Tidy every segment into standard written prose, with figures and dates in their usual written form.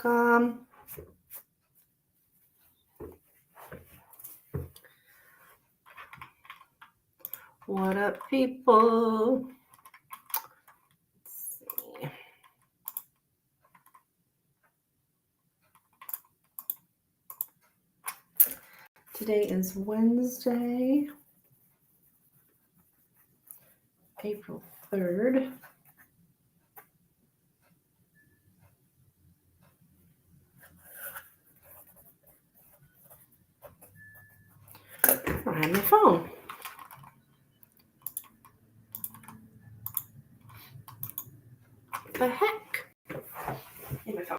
welcome. What up, people? Let's see. Today is Wednesday, April 3rd. I have my phone. What the heck? In my phone.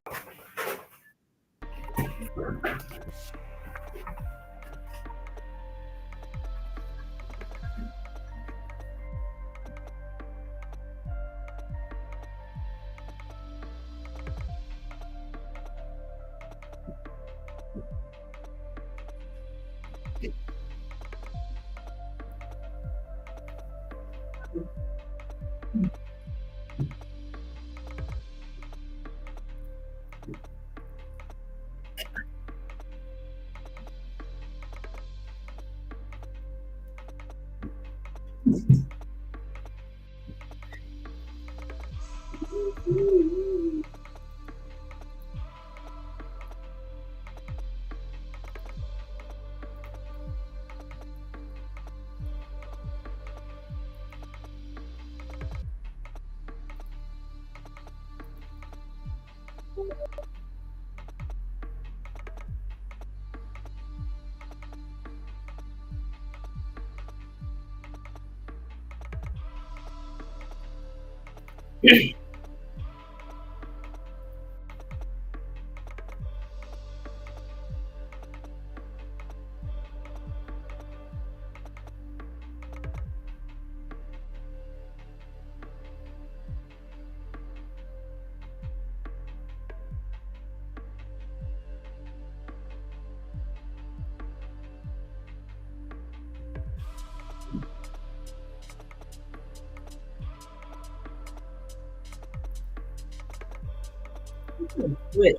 Wait.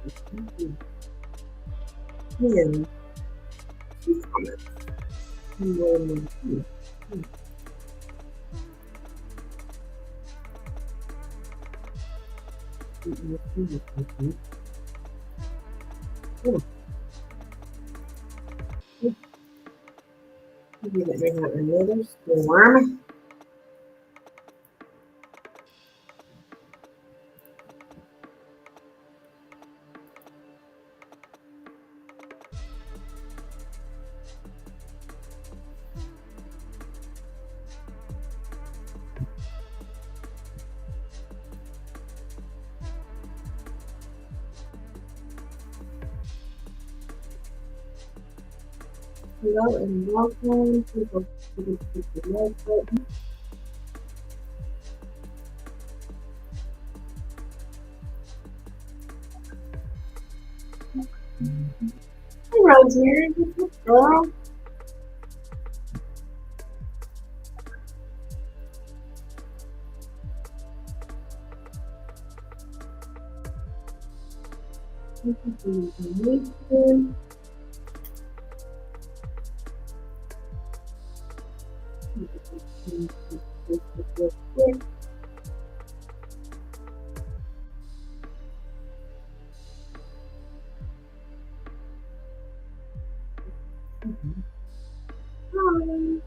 Yeah. Comments. Another storm. Hello and welcome. People to the like button. Hey, Rosemary. Girl. Hi.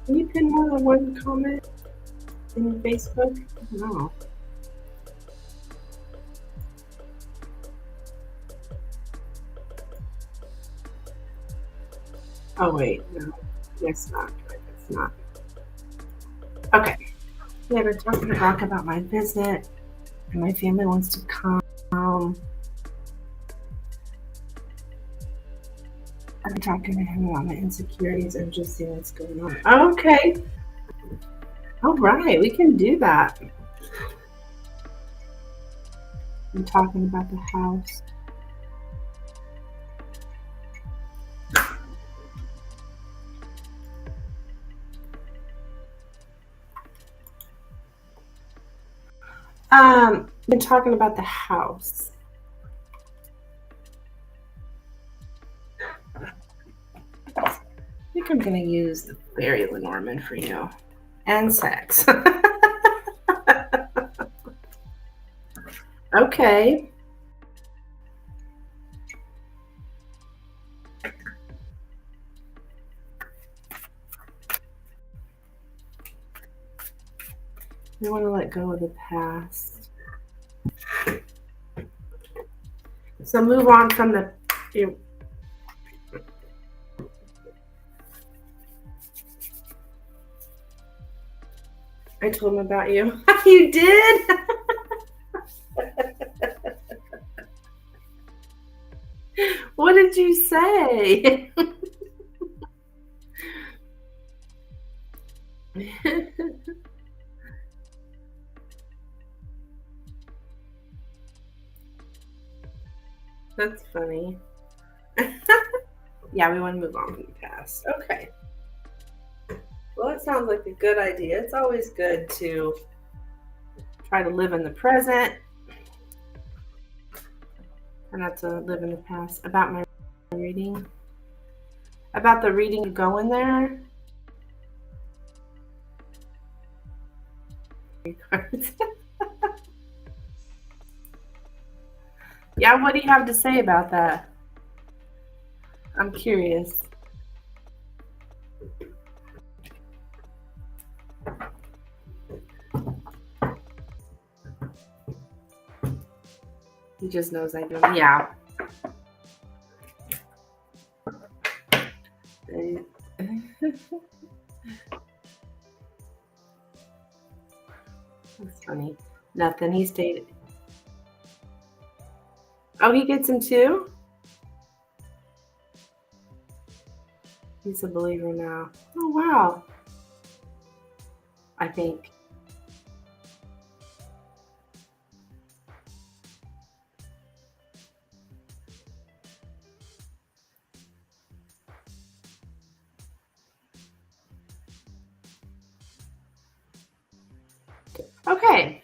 Can you pin more than one comment in your Facebook? No. Oh wait, no, that's not. That's not. Okay. Yeah, we're talking to Brock about my visit, and my family wants to come. I'm talking to him about my insecurities and just seeing what's going on. Okay. All right, we can do that. I'm talking about the house. Been talking about the house. I think I'm gonna use the fairy Lenormand for you. And sex. Okay. We want to let go of the past. So move on from the. I told him about you. You did? What did you say? That's funny. Yeah, we want to move on from the past. Okay. Well, it sounds like a good idea. It's always good to try to live in the present, or not to live in the past. About my reading, about the reading you go in there. Yeah, what do you have to say about that? I'm curious. He just knows I do. Yeah. That's funny. Nothing. He stayed. Oh, he gets him too? He's a believer now. Oh, wow. I think. Okay.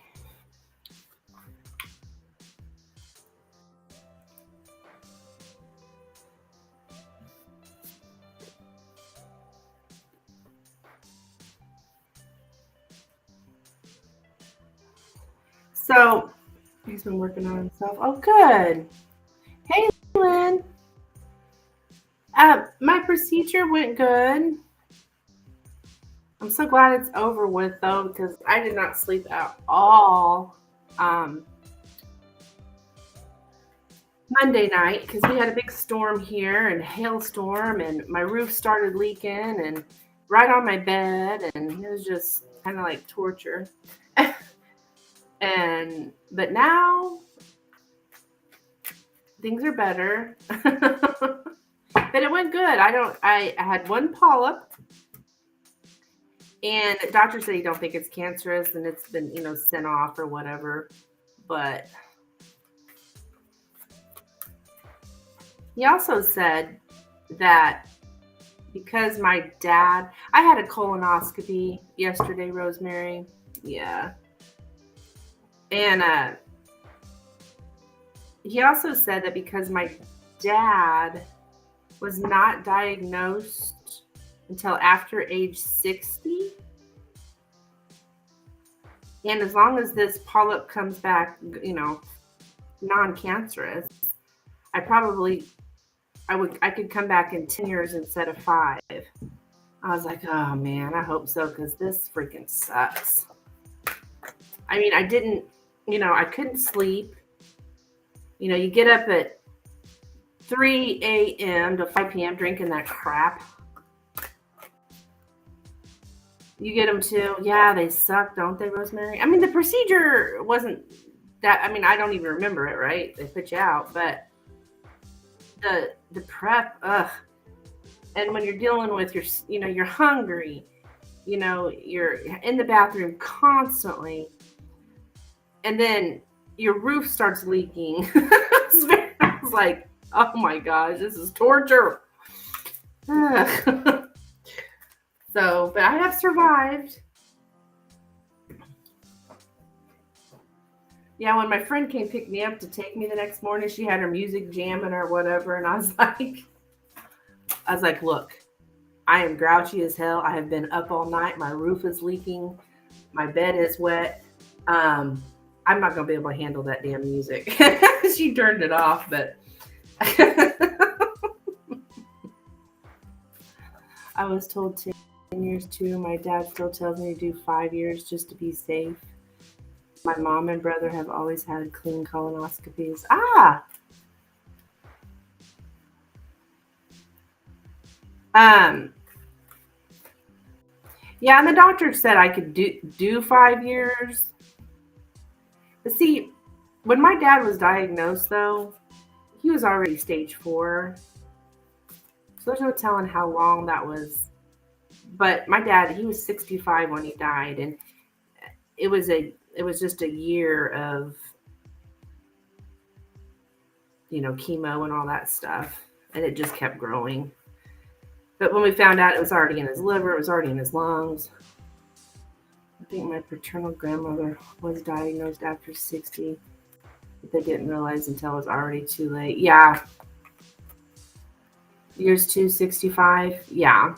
So he's been working on himself. Oh, good. Hey, Lynn. My procedure went good. I'm so glad it's over with, though, because I did not sleep at all Monday night because we had a big storm here and hailstorm, and my roof started leaking and right on my bed, and it was just kind of like torture. But now things are better. But it went good. I had one polyp, and the doctor said he don't think it's cancerous, and it's been, sent off or whatever. But he also said that because my dad, I had a colonoscopy yesterday, Rosemary. Yeah. And he also said that because my dad was not diagnosed until after age 60, and as long as this polyp comes back, non-cancerous, I could come back in 10 years instead of 5. I was like, oh man, I hope so, because this freaking sucks. I mean, I didn't, I couldn't sleep. You get up at 3 a.m. to 5 p.m. drinking that crap. You get them too? Yeah, they suck, don't they, Rosemary? I mean, the procedure wasn't that, I mean, I don't even remember it, right? They put you out, but the prep, ugh. And when you're dealing with you're hungry, you're in the bathroom constantly, and then your roof starts leaking. I was like, oh my gosh, this is torture. But I have survived. Yeah, when my friend came pick me up to take me the next morning, she had her music jamming or whatever, and I was like, look, I am grouchy as hell. I have been up all night. My roof is leaking. My bed is wet. Um, I'm not gonna be able to handle that damn music. She turned it off, but I was told 10 years too. My dad still tells me to do 5 years just to be safe. My mom and brother have always had clean colonoscopies. Um, yeah, and the doctor said I could do 5 years. But see, when my dad was diagnosed, though, he was already stage 4, so there's no telling how long that was. But my dad, he was 65 when he died, and it was just a year of chemo and all that stuff, and it just kept growing. But when we found out, it was already in his liver, it was already in his lungs. I think my paternal grandmother was diagnosed after 60, but they didn't realize until it was already too late. Yeah, years 265. Yeah.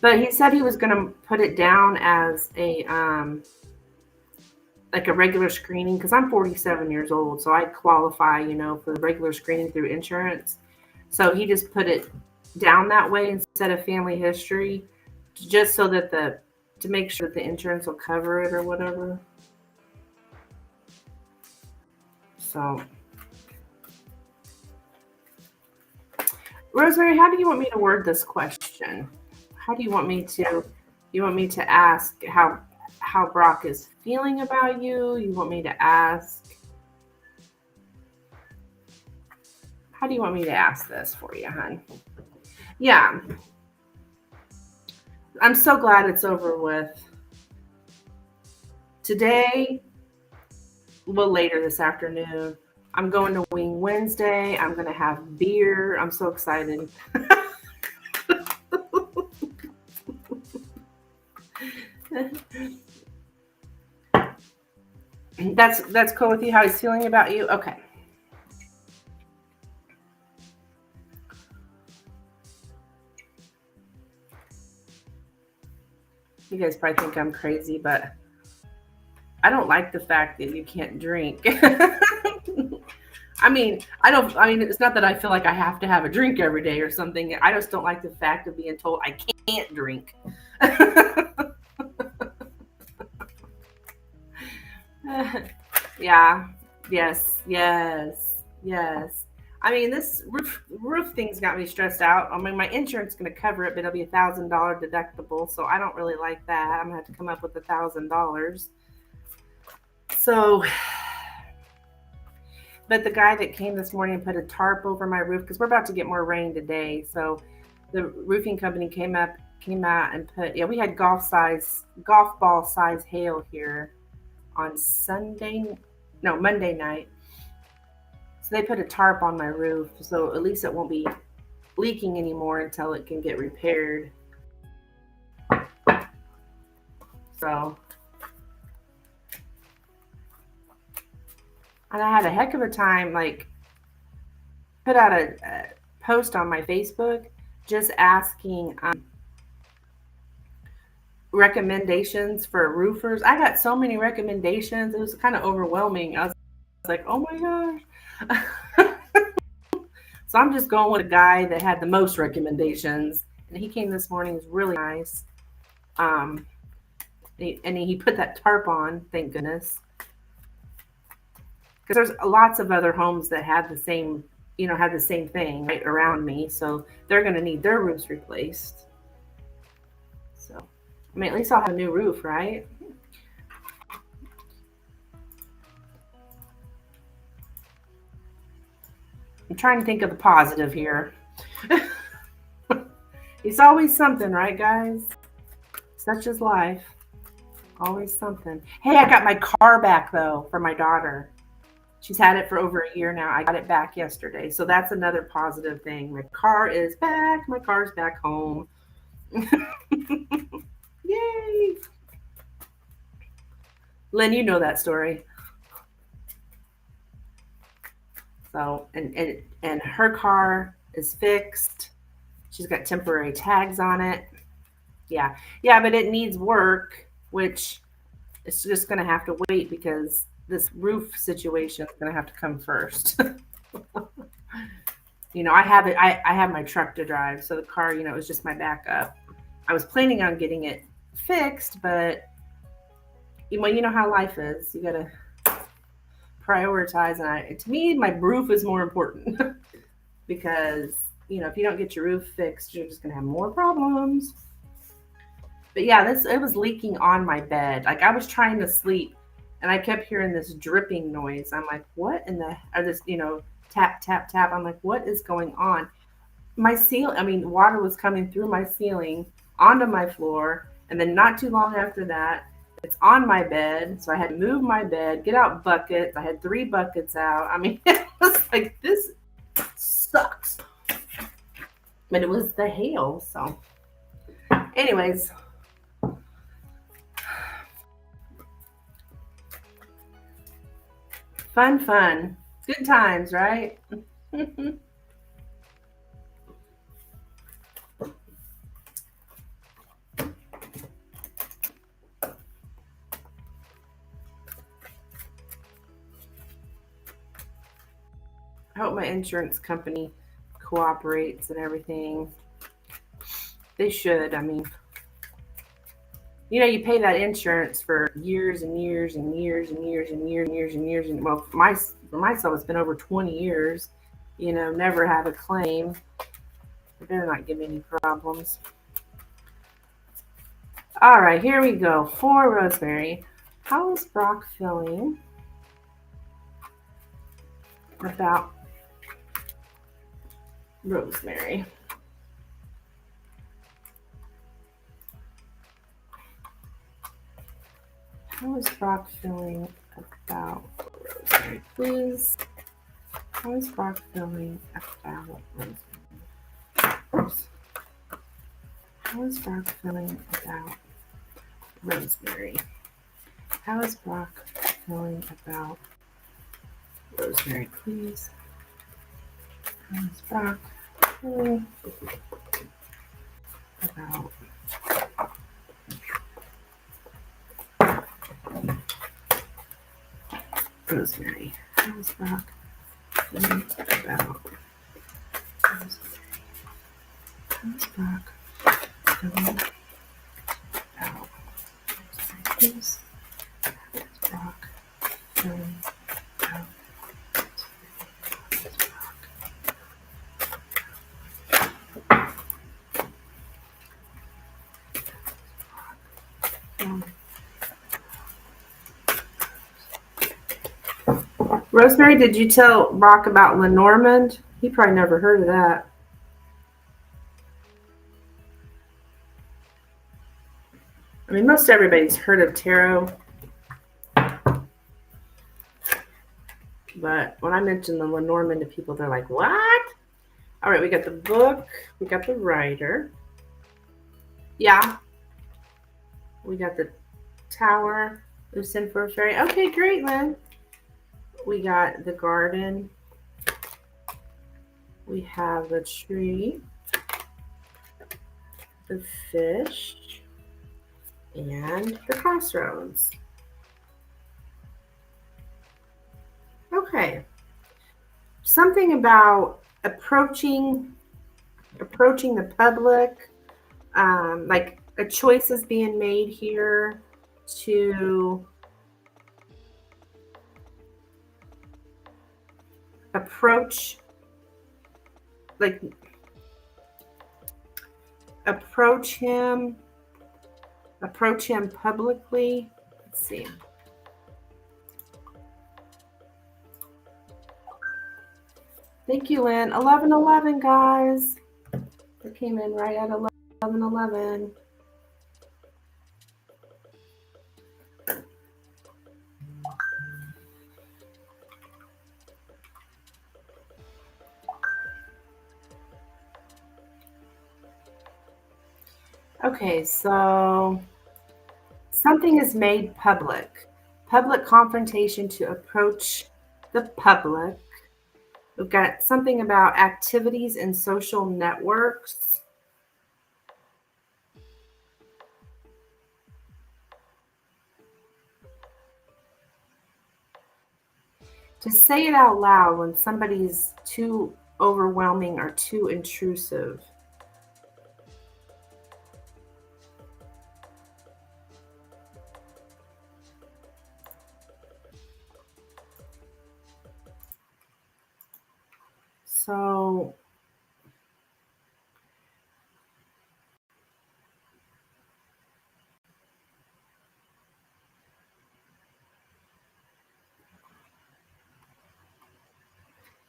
But he said he was going to put it down as a like a regular screening, because I'm 47 years old, so I qualify, for the regular screening through insurance. So he just put it down that way instead of family history, just so that to make sure that the insurance will cover it or whatever. So, Rosemary, how do you want me to word this question? How do you want me to? You want me to ask how Brock is feeling about you? You want me to ask? How do you want me to ask this for you, hon? Yeah. I'm so glad it's over with. Today, well, later this afternoon, I'm going to Wing Wednesday. I'm going to have beer. I'm so excited. That's cool with you, how he's feeling about you? Okay. You guys probably think I'm crazy, but I don't like the fact that you can't drink. I mean, it's not that I feel like I have to have a drink every day or something. I just don't like the fact of being told I can't drink. Yeah. Yes. Yes. Yes. I mean, this roof thing's got me stressed out. I mean, my insurance is going to cover it, but it'll be $1,000 deductible, so I don't really like that. I'm going to have to come up with $1,000. So, but the guy that came this morning and put a tarp over my roof, because we're about to get more rain today. So, the roofing company came out and put, we had golf ball size hail here on Monday night. So they put a tarp on my roof, so at least it won't be leaking anymore until it can get repaired. So, and I had a heck of a time, like, put out a post on my Facebook just asking recommendations for roofers. I got so many recommendations. It was kind of overwhelming. I was like, oh my gosh. So I'm just going with a guy that had the most recommendations. And he came this morning. He was really nice. And he put that tarp on, thank goodness. Because there's lots of other homes that have the same thing right around me. So they're going to need their roofs replaced. So, I mean, at least I'll have a new roof, right? I'm trying to think of the positive here. It's always something, right, guys? Such is life. Always something. Hey, I got my car back, though, for my daughter. She's had it for over a year now. I got it back yesterday. So that's another positive thing. My car is back. My car's back home. Yay! Lynn, you know that story. So, and her car is fixed. She's got temporary tags on it. Yeah, yeah, but it needs work, which it's just going to have to wait because this roof situation is going to have to come first. I have it. I have my truck to drive, so the car, is just my backup. I was planning on getting it fixed, but you know how life is. You got to prioritize, and to me, my roof is more important because if you don't get your roof fixed, you're just going to have more problems. But yeah, it was leaking on my bed. Like I was trying to sleep, and I kept hearing this dripping noise. I'm like, what in the? Or this, tap tap tap. I'm like, what is going on? Water was coming through my ceiling onto my floor, and then not too long after that, it's on my bed. So I had to move my bed, get out buckets. I had 3 buckets out. I mean, it was like this sucks. But it was the hail. So, anyways. Fun. Good times, right? I hope my insurance company cooperates and everything. They should. I mean, you pay that insurance for years and years and years and years and years and years and years. And well, for myself, it's been over 20 years. Never have a claim. They better not give me any problems. All right, here we go. For Rosemary, how is Brock feeling about Rosemary? How is Brock feeling about Rosemary, please? How is Brock feeling about Rosemary? How is Brock feeling about Rosemary? How is Brock feeling about Rosemary, please? How is Brock feeling about Rosemary? How is Brock feeling about Rosemary? How is Brock feeling about Rosemary, please? How is Brock feeling about Rosemary, did you tell Brock about Lenormand? He probably never heard of that. I mean, most everybody's heard of tarot. But when I mention the Lenormand to people, they're like, what? All right, we got the book. We got the writer. Yeah. We got the tower. Loosen for a fairy. Okay, great, Lynn. We got the garden. We have the tree. The fish. And the crossroads. Okay. Something about approaching the public, like a choice is being made here to approach him publicly. Let's see. Thank you, Lynn. 11:11, guys. It came in right at 11:11. Okay, so something is made public. public confrontation to approach the public. We've got something about activities and social networks. To say it out loud when somebody's too overwhelming or too intrusive. So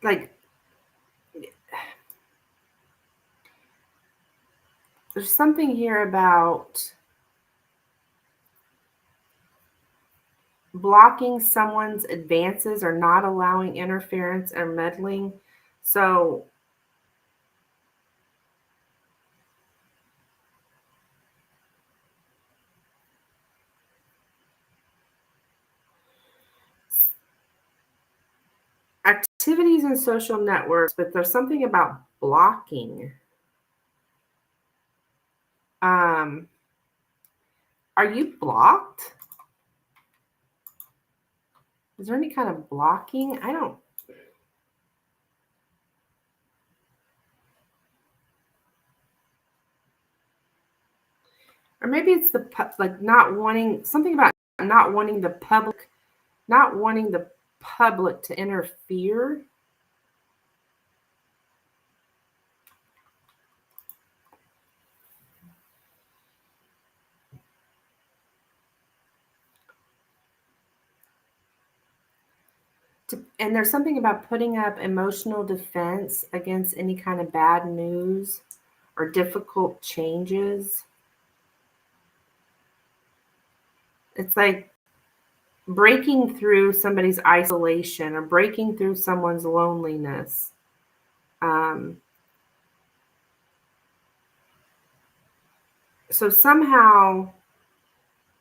like there's something here about blocking someone's advances or not allowing interference or meddling. So activities and social networks, but there's something about blocking. Are you blocked? Is there any kind of blocking? I don't. Or maybe it's like not wanting something about not wanting the public to interfere. And there's something about putting up emotional defense against any kind of bad news or difficult changes. It's like breaking through somebody's isolation or breaking through someone's loneliness. So somehow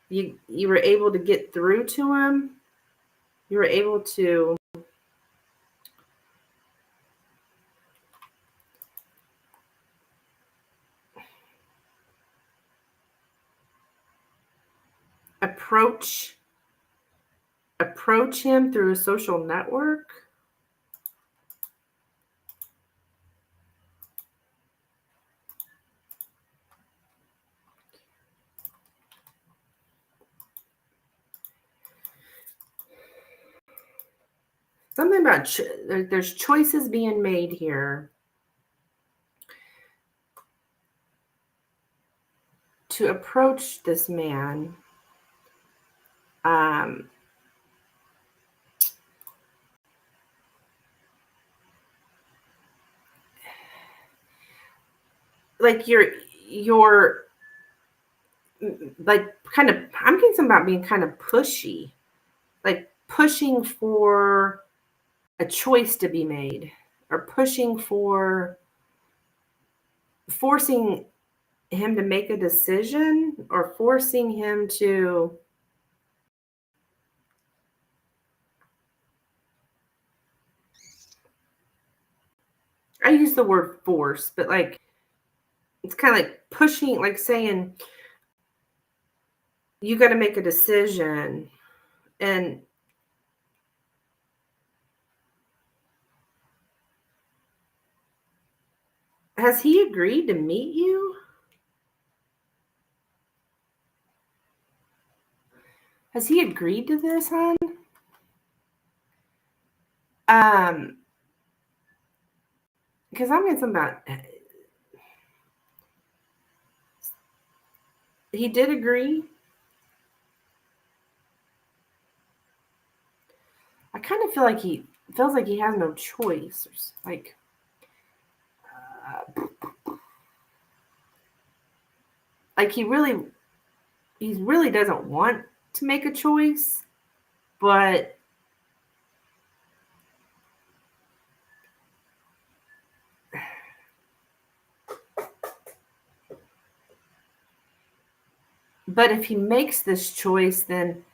you were able to get through to him. You were able to approach him through a social network. Something about there's choices being made here to approach this man. Like you're like kind of, I'm getting something about being kind of pushy, like pushing for a choice to be made or pushing for forcing him to make a decision or forcing him to I use the word force, but like it's kind of like pushing, like saying you got to make a decision. And has he agreed to meet you? Has he agreed to this, hon? Because I'm getting something about he did agree. I kind of feel like he feels like he has no choice. Like he really doesn't want to make a choice, but if he makes this choice, then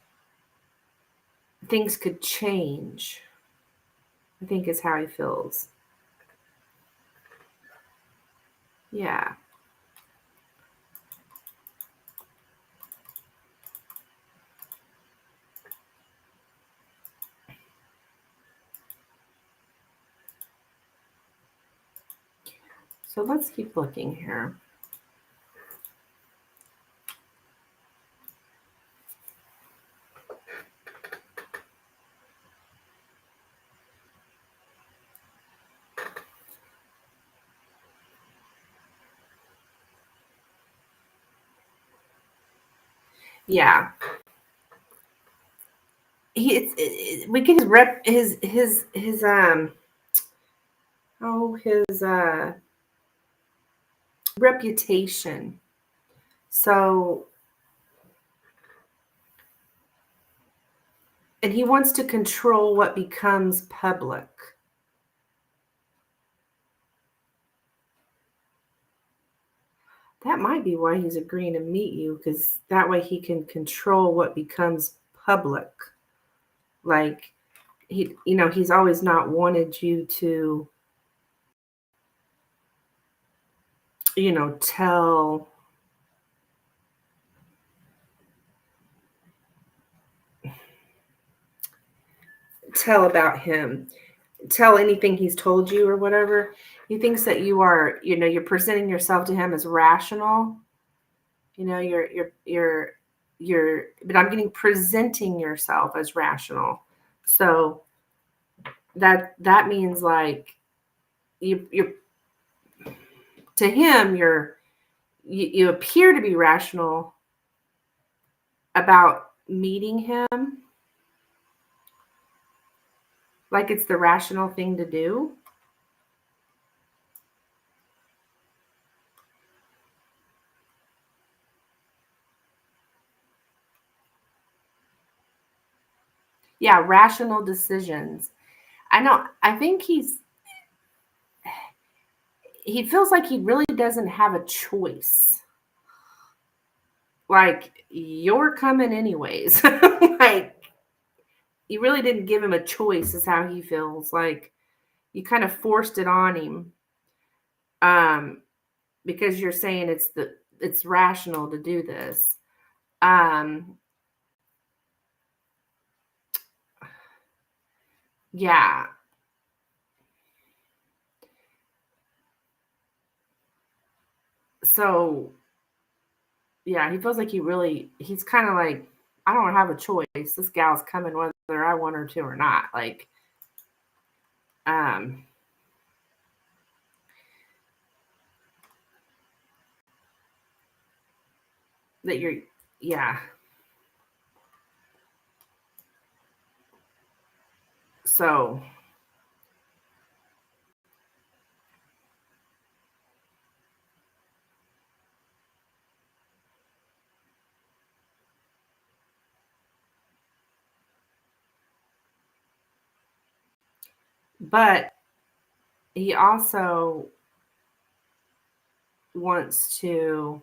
things could change, I think is how he feels. Yeah. So let's keep looking here. Yeah. We get his reputation. So, and he wants to control what becomes public. That might be why he's agreeing to meet you, because that way he can control what becomes public. Like he's always not wanted you to, tell about him, tell anything he's told you or whatever. He thinks that you're presenting yourself to him as rational. You're but I'm getting presenting yourself as rational. So that means like you're to him, you appear to be rational about meeting him, like it's the rational thing to do. Yeah, rational decisions. I know. I think he feels like he really doesn't have a choice. Like, you're coming anyways. Like, you really didn't give him a choice, is how he feels. Like, you kind of forced it on him. Because you're saying it's rational to do this. Yeah. So yeah, he feels like he's kind of like, I don't have a choice. This gal's coming whether I want her to or not. Like, um, that you're, yeah. So, but he also wants to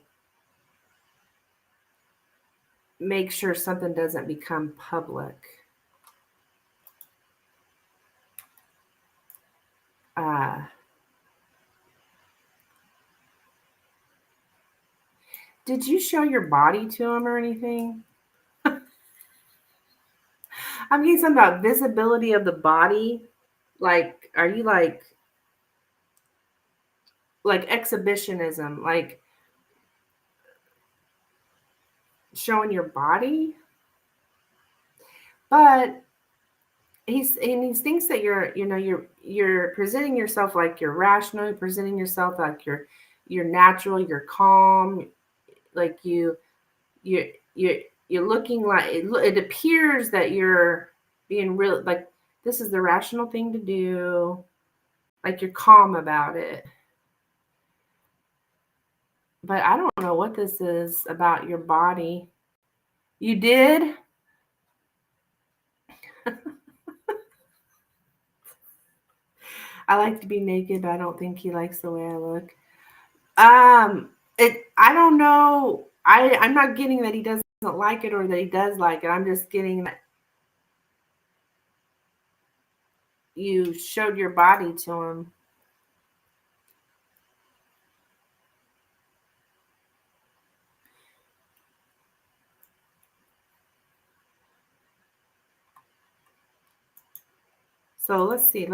make sure something doesn't become public. Did you show your body to him or anything? I'm getting something about visibility of the body. Like, are you like exhibitionism, like showing your body? But he thinks that you're presenting yourself like you're rational, you're presenting yourself like you're natural, you're calm, like you you're looking like it appears that you're being real, like this is the rational thing to do, like you're calm about it. But I don't know what this is about your body. You did? I like to be naked, but I don't think he likes the way I look. I don't know. I'm not getting that he doesn't like it or that he does like it. I'm just getting that you showed your body to him. So let's see.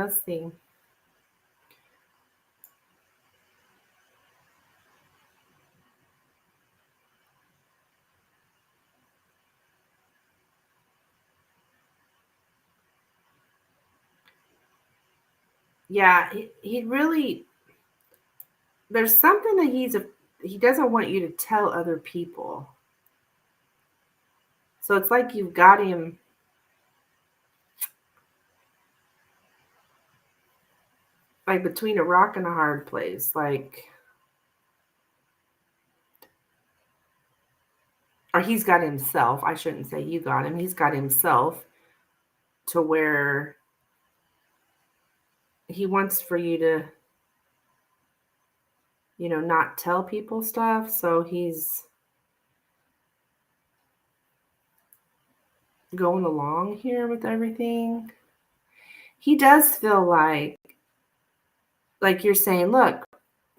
Yeah, he really, there's something that he doesn't want you to tell other people. So it's like you've got him like between a rock and a hard place. Like, or he's got himself. I shouldn't say you got him. He's got himself to where he wants for you to, not tell people stuff. So he's going along here with everything. He does feel like you're saying, look,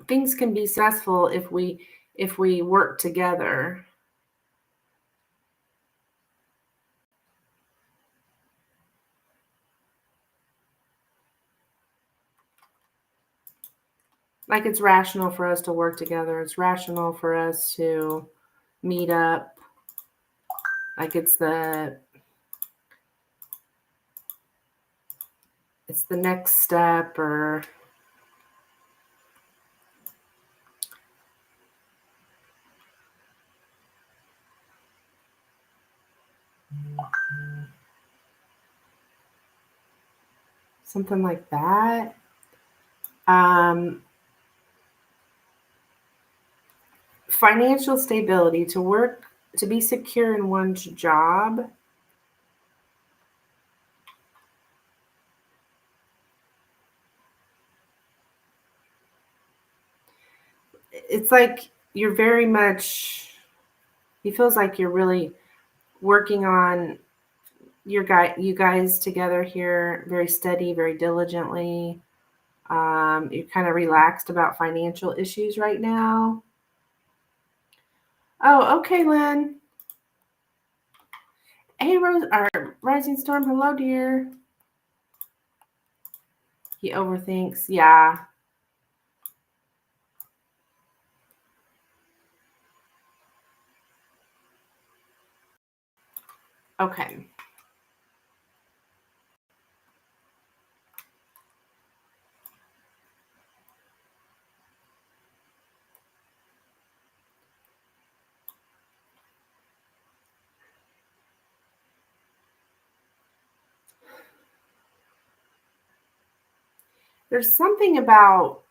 things can be successful if we work together. Like it's rational for us to work together. It's rational for us to meet up. Like it's the next step, or something like that. Financial stability, to be secure in one's job. It's like you're very much, he feels like you're really working on you guys together here, very steady, very diligently. You're kind of relaxed about financial issues right now. Oh, okay, Lynn. Hey, Rising Storm. Hello, dear. He overthinks. Yeah. Okay. There's something about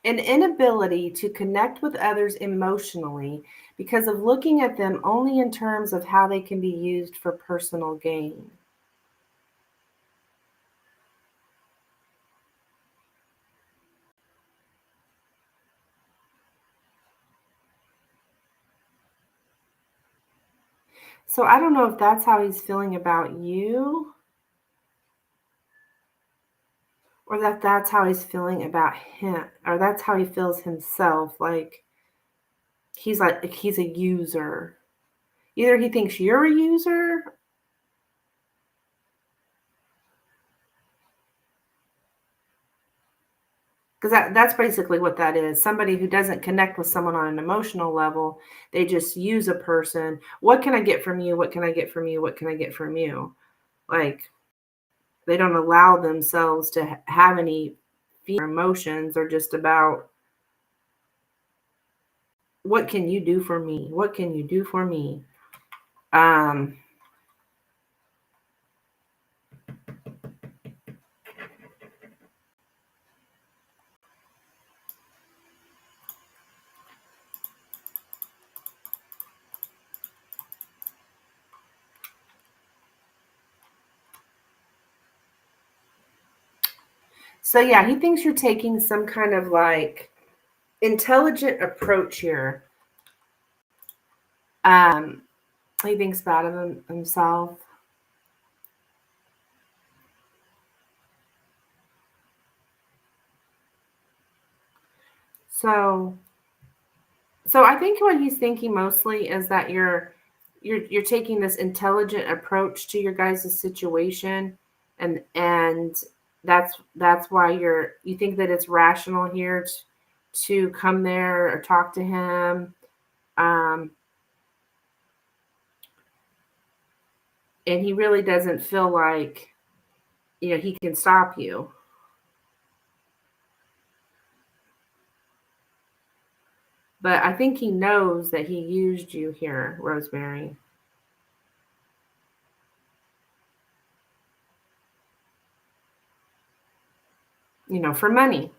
an inability to connect with others emotionally because of looking at them only in terms of how they can be used for personal gain. So I don't know if that's how he's feeling about you, or that's how he's feeling about him, or that's how he feels himself. Like he's a user. Either he thinks you're a user, because that's basically what that is. Somebody who doesn't connect with someone on an emotional level, they just use a person. What can I get from you? What can I get from you? What can I get from you? Like they don't allow themselves to have any emotions. They're just about, what can you do for me? What can you do for me? Um, so yeah, he thinks you're taking some kind of like intelligent approach here. He thinks bad of himself. So I think what he's thinking mostly is that you're taking this intelligent approach to your guys' situation, and that's why you think that it's rational here to come there or talk to him. And he really doesn't feel like he can stop you. But I think he knows that he used you here, Rosemary. For money.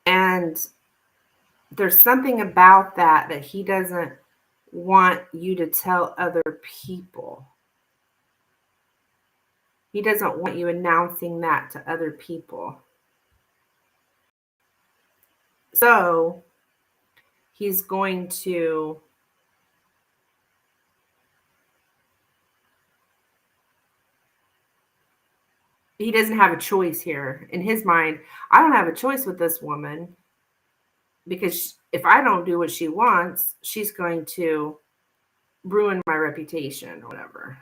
And there's something about that he doesn't want you to tell other people. He doesn't want you announcing that to other people. So he's going to he doesn't have a choice here. In his mind, I don't have a choice with this woman, because if I don't do what she wants, she's going to ruin my reputation or whatever.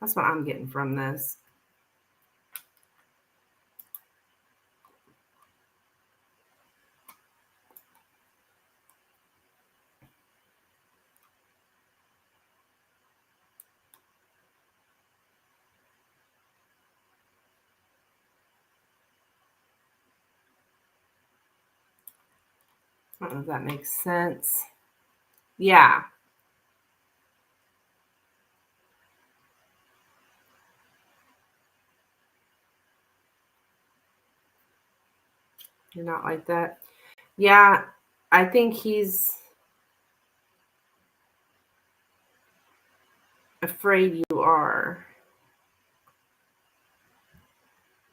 That's what I'm getting from this. I don't know if that makes sense. Yeah. You're not like that. Yeah, I think he's afraid you are.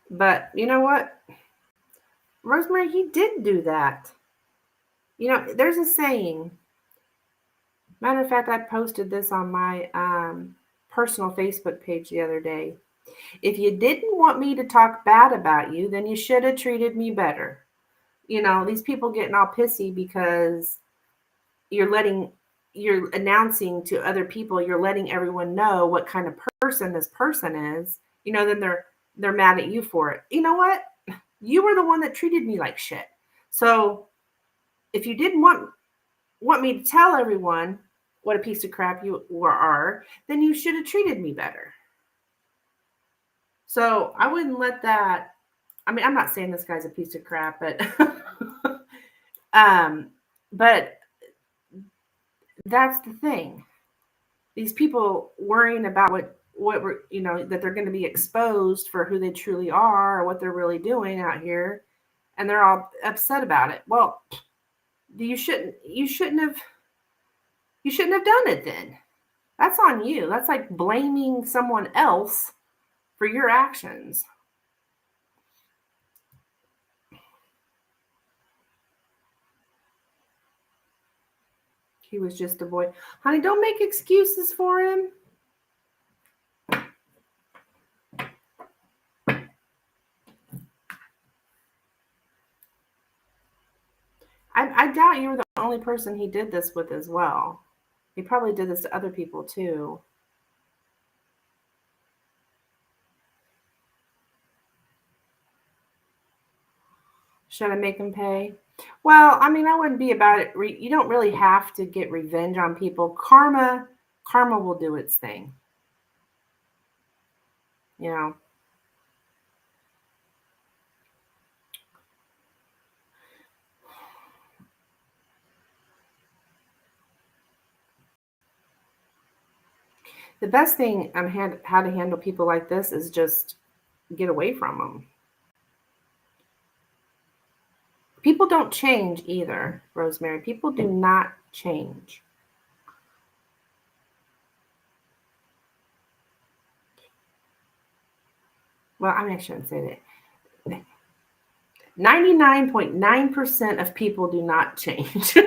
But you know what? Rosemary, he did do that. There's a saying. Matter of fact, I posted this on my personal Facebook page the other day. If you didn't want me to talk bad about you, then you should have treated me better. These people getting all pissy because you're announcing to other people, you're letting everyone know what kind of person this person is, then they're mad at you for it. You know what? You were the one that treated me like shit. So if you didn't want me to tell everyone what a piece of crap you are, then you should have treated me better. So I wouldn't let that. I mean, I'm not saying this guy's a piece of crap, but but that's the thing. These people worrying about what we're, that they're going to be exposed for who they truly are or what they're really doing out here, and they're all upset about it. Well, you shouldn't have done it then. That's on you. That's like blaming someone else for your actions. He was just a boy. Honey, don't make excuses for him. I doubt you were the only person he did this with as well. He probably did this to other people too. Should I make him pay? Well, I mean, I wouldn't be about it. You don't really have to get revenge on people. Karma will do its thing. The best thing on how to handle people like this is just get away from them. People don't change either, Rosemary. People do not change. well, I mean, I shouldn't say that. 99.9% of people do not change.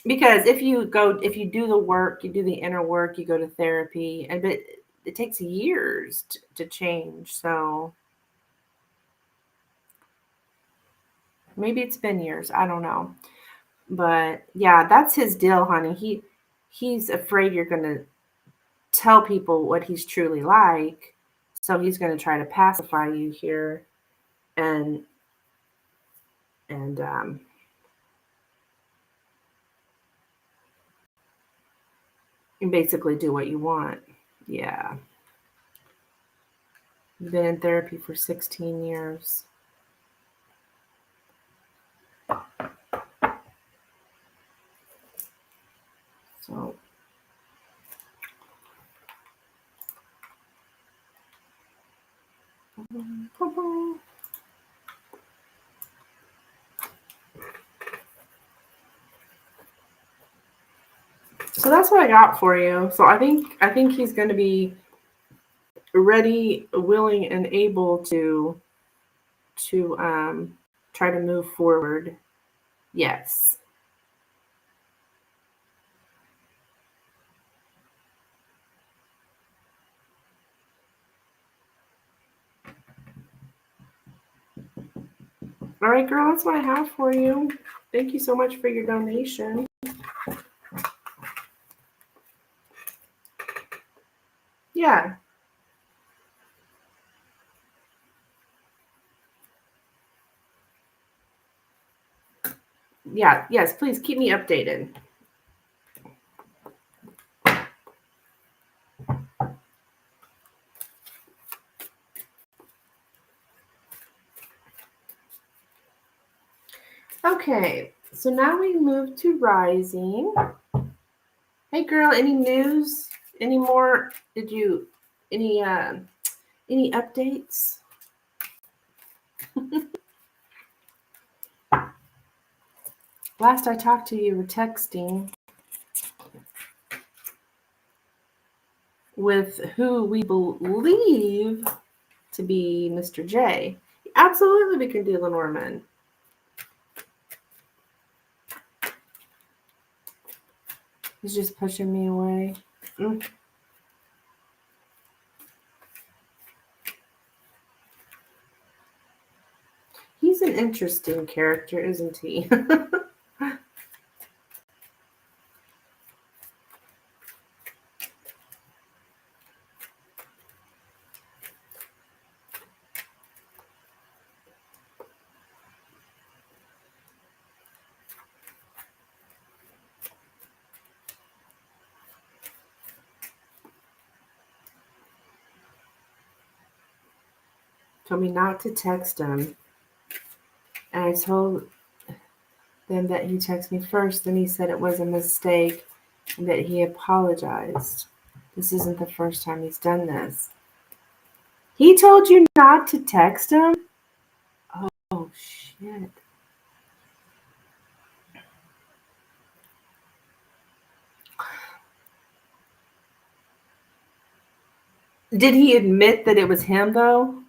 Because if you do the work, you do the inner work, you go to therapy, and but it takes years to change. So maybe it's been years. I don't know. But yeah, that's his deal, honey. He's afraid you're gonna tell people what he's truly like. So he's gonna try to pacify you here and and basically do what you want. Yeah. You've been in therapy for 16 years. So so that's what I got for you. So I think he's going to be ready, willing, and able to try to move forward. Yes. All right, girl, that's what I have for you. Thank you so much for your donation. Yeah. Yeah, yes, please keep me updated. Okay, so now we move to rising. Hey girl, any news? Any more? Any updates? Last I talked to you, were texting with who we believe to be Mr. J. Absolutely, we can do Lenormand. He's just pushing me away. He's an interesting character, isn't he? Told me not to text him. And I told them that he texted me first, and he said it was a mistake and that he apologized. This isn't the first time he's done this. He told you not to text him? Oh, shit. Did he admit that it was him, though?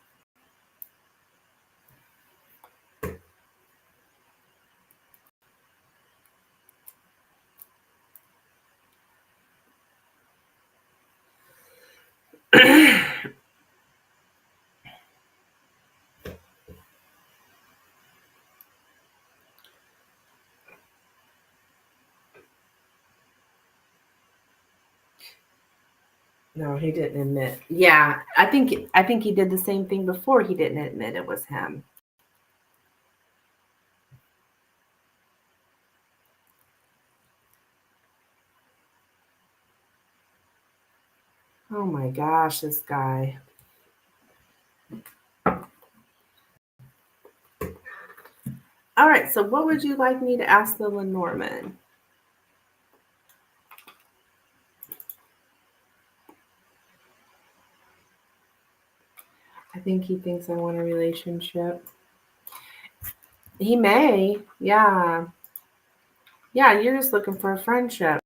No, he didn't admit. Yeah, I think he did the same thing before. He didn't admit it was him. Oh my gosh, this guy. All right, so what would you like me to ask the Lenormand? I think he thinks I want a relationship. He may, yeah. Yeah, you're just looking for a friendship.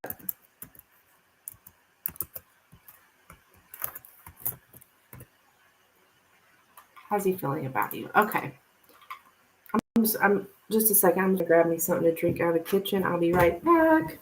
How's he feeling about you? Okay. I'm just a second. I'm going to grab me something to drink out of the kitchen. I'll be right back.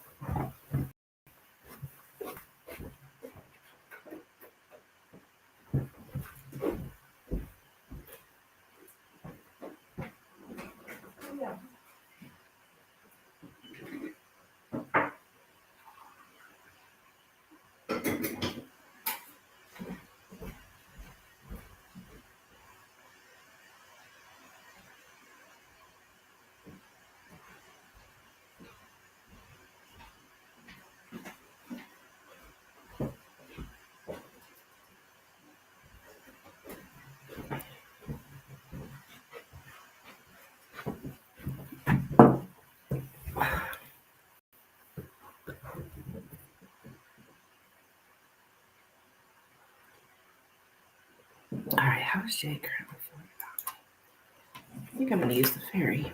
All right, how's Jay currently feeling about me? I think I'm going to use the fairy.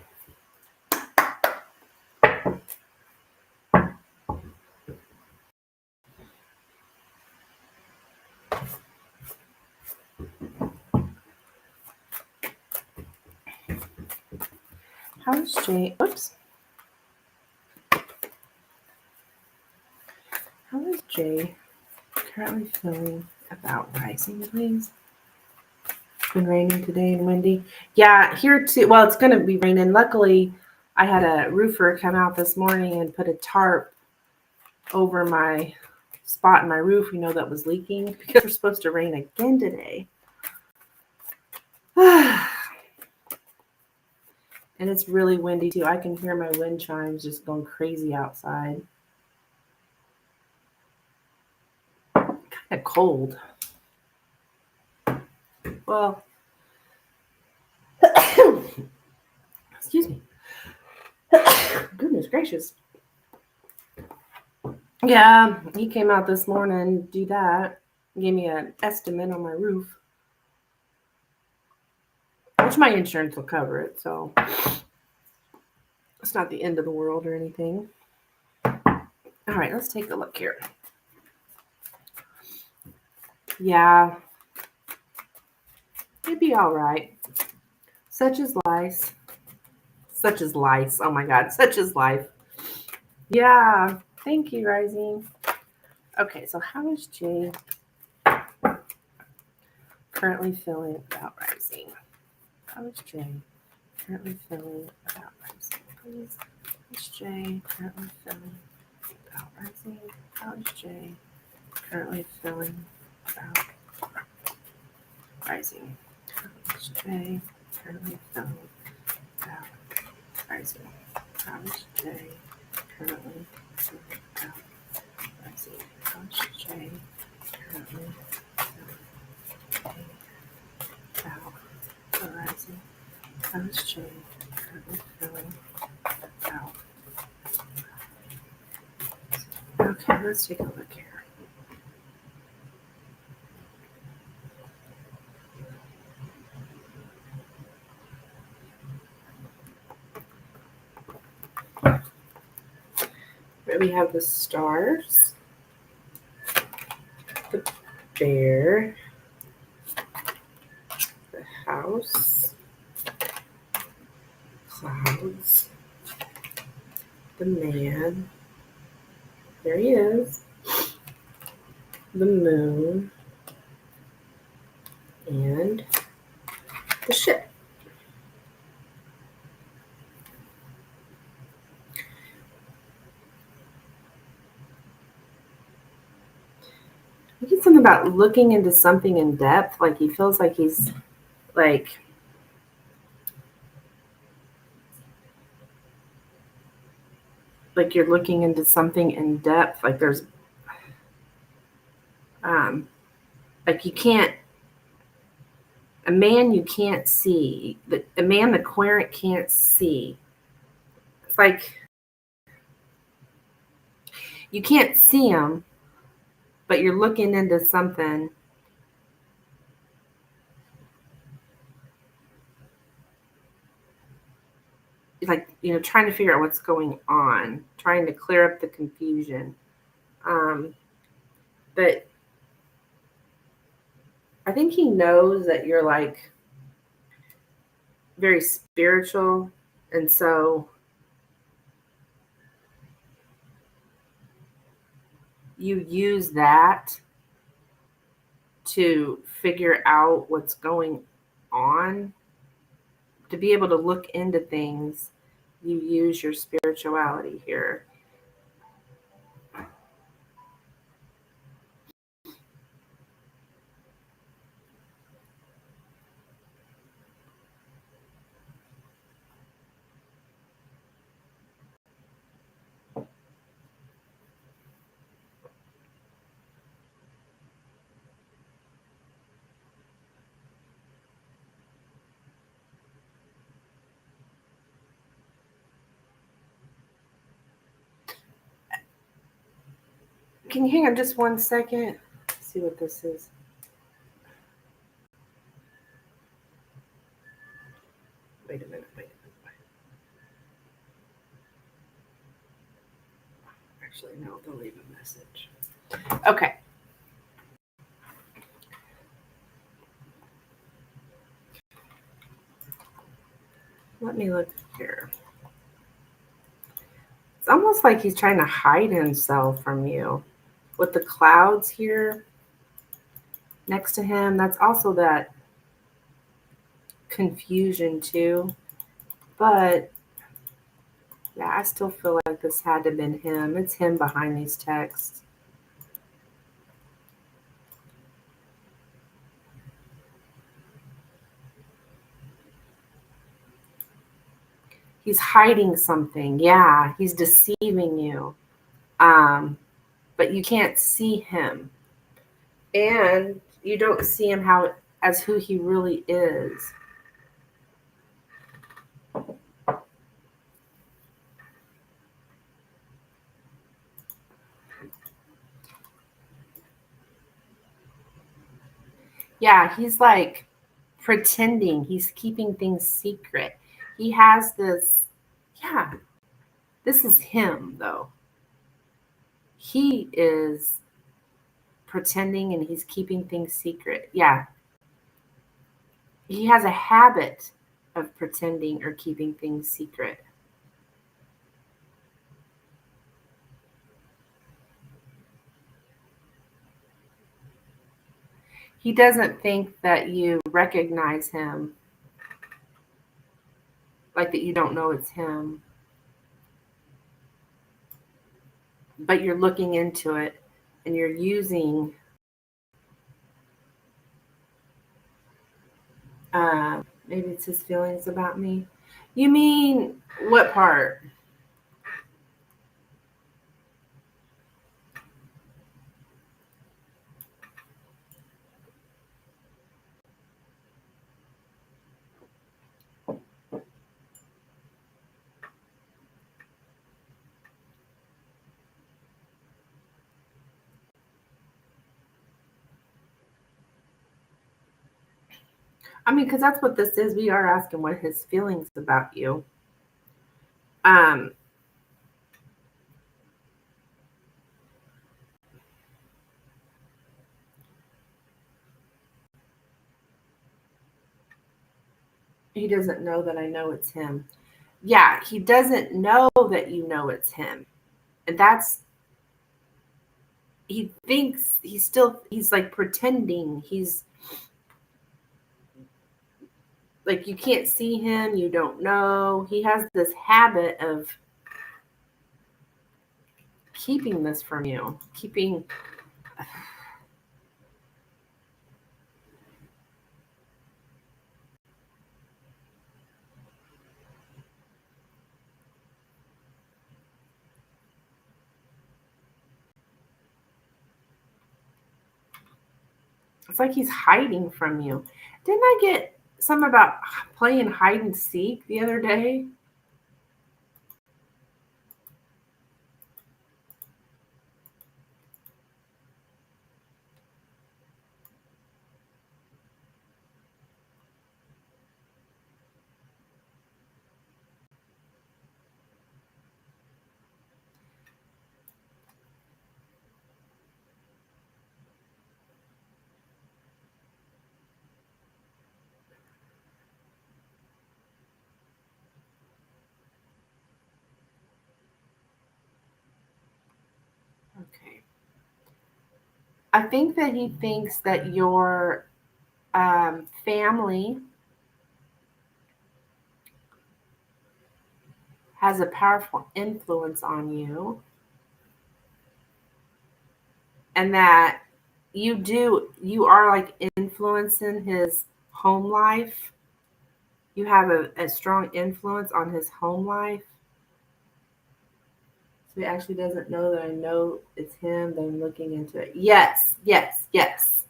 How's Jay? Oops. How is Jay currently feeling about rising, please? It's been raining today and windy. Yeah, here too. Well, it's going to be raining. Luckily, I had a roofer come out this morning and put a tarp over my spot in my roof, that was leaking, because we're supposed to rain again today. And it's really windy too. I can hear my wind chimes just going crazy outside. Kind of cold. Well, excuse me. Goodness gracious. Yeah, he came out this morning to do that. Gave me an estimate on my roof, which my insurance will cover it, so it's not the end of the world or anything. All right, let's take a look here. Yeah, it'd be all right. Such is life. Such is life. Oh my God, such is life. Yeah, thank you, Rising. Okay, so how is Jay currently feeling about Rising? How is Jay currently feeling about Rising, please? How is Jay currently feeling about Rising? How is Jay currently feeling about Rising? How is Jay currently feeling about Rising? How is Jay currently feeling about Rising? How is Jay currently feeling about Rising? How is Jay currently feeling about? Okay, let's take a look here. We have the stars, the bear, the house, clouds, the man, there he is, the moon, and the ship. I get something about looking into something in depth, like he feels like he's like you're looking into something in depth, like there's like you can't, a man you can't see, a man the querent can't see. It's like you can't see him, but you're looking into something. Like, trying to figure out what's going on, trying to clear up the confusion. But I think he knows that you're like very spiritual. And so you use that to figure out what's going on, to be able to look into things. You use your spirituality here. Can you hang on just 1 second? See what this is. Wait a minute. Actually, no, they'll leave a message. Okay. Let me look here. It's almost like he's trying to hide himself from you. With the clouds here next to him, that's also that confusion too. But yeah, I still feel like this had to have been him. It's him behind these texts. He's hiding something. Yeah, he's deceiving you. But you can't see him. And you don't see him as who he really is. Yeah, he's like pretending. He's keeping things secret. He has this, yeah, this is him though. He is pretending and he's keeping things secret. Yeah. He has a habit of pretending or keeping things secret. He doesn't think that you recognize him, like that you don't know it's him, but you're looking into it and you're using maybe it's his feelings about me. You mean what part? I mean, because that's what this is. We are asking what his feelings about you. Um, he doesn't know that I know it's him. Yeah, he doesn't know that you know it's him. And that's, he thinks he's like pretending. He's like, you can't see him, you don't know. He has this habit of keeping this from you, keeping. It's like he's hiding from you. Didn't I get some about playing hide and seek the other day? I think that he thinks that your family has a powerful influence on you, and that you are like influencing his home life. You have a strong influence on his home life. So he actually doesn't know that I know it's him, that I'm looking into it. Yes, yes, yes.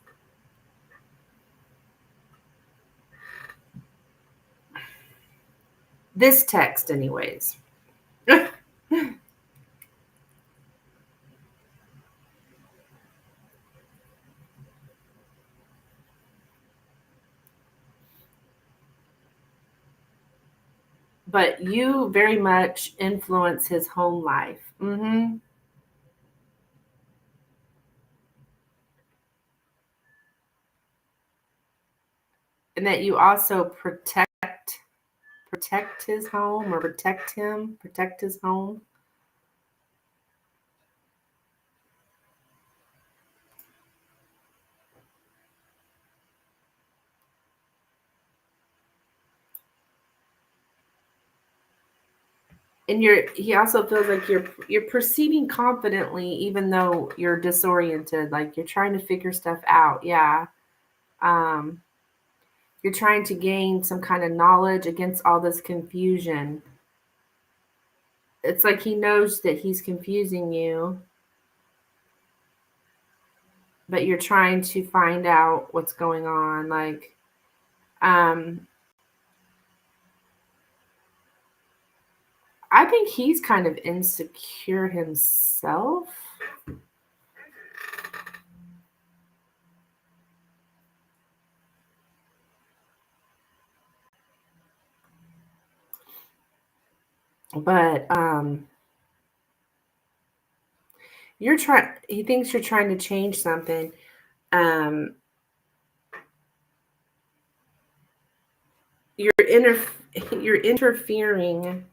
This text, anyways. But you very much influence his home life. Mm-hmm. And that you also protect his home, or protect his home. And he also feels like you're proceeding confidently even though you're disoriented, like you're trying to figure stuff out. Yeah. Um, you're trying to gain some kind of knowledge against all this confusion. It's like he knows that he's confusing you, but you're trying to find out what's going on. Like, um, I think he's kind of insecure himself. But he thinks you're trying to change something. Um, you're you're interfering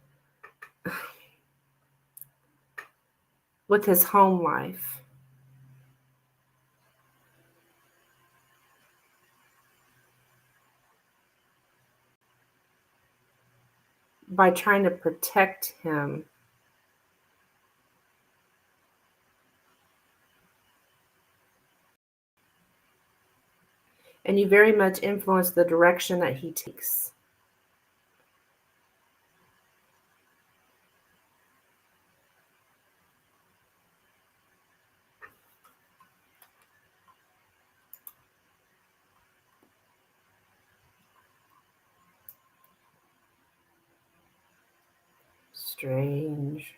with his home life by trying to protect him. And you very much influence the direction that he takes. Strange.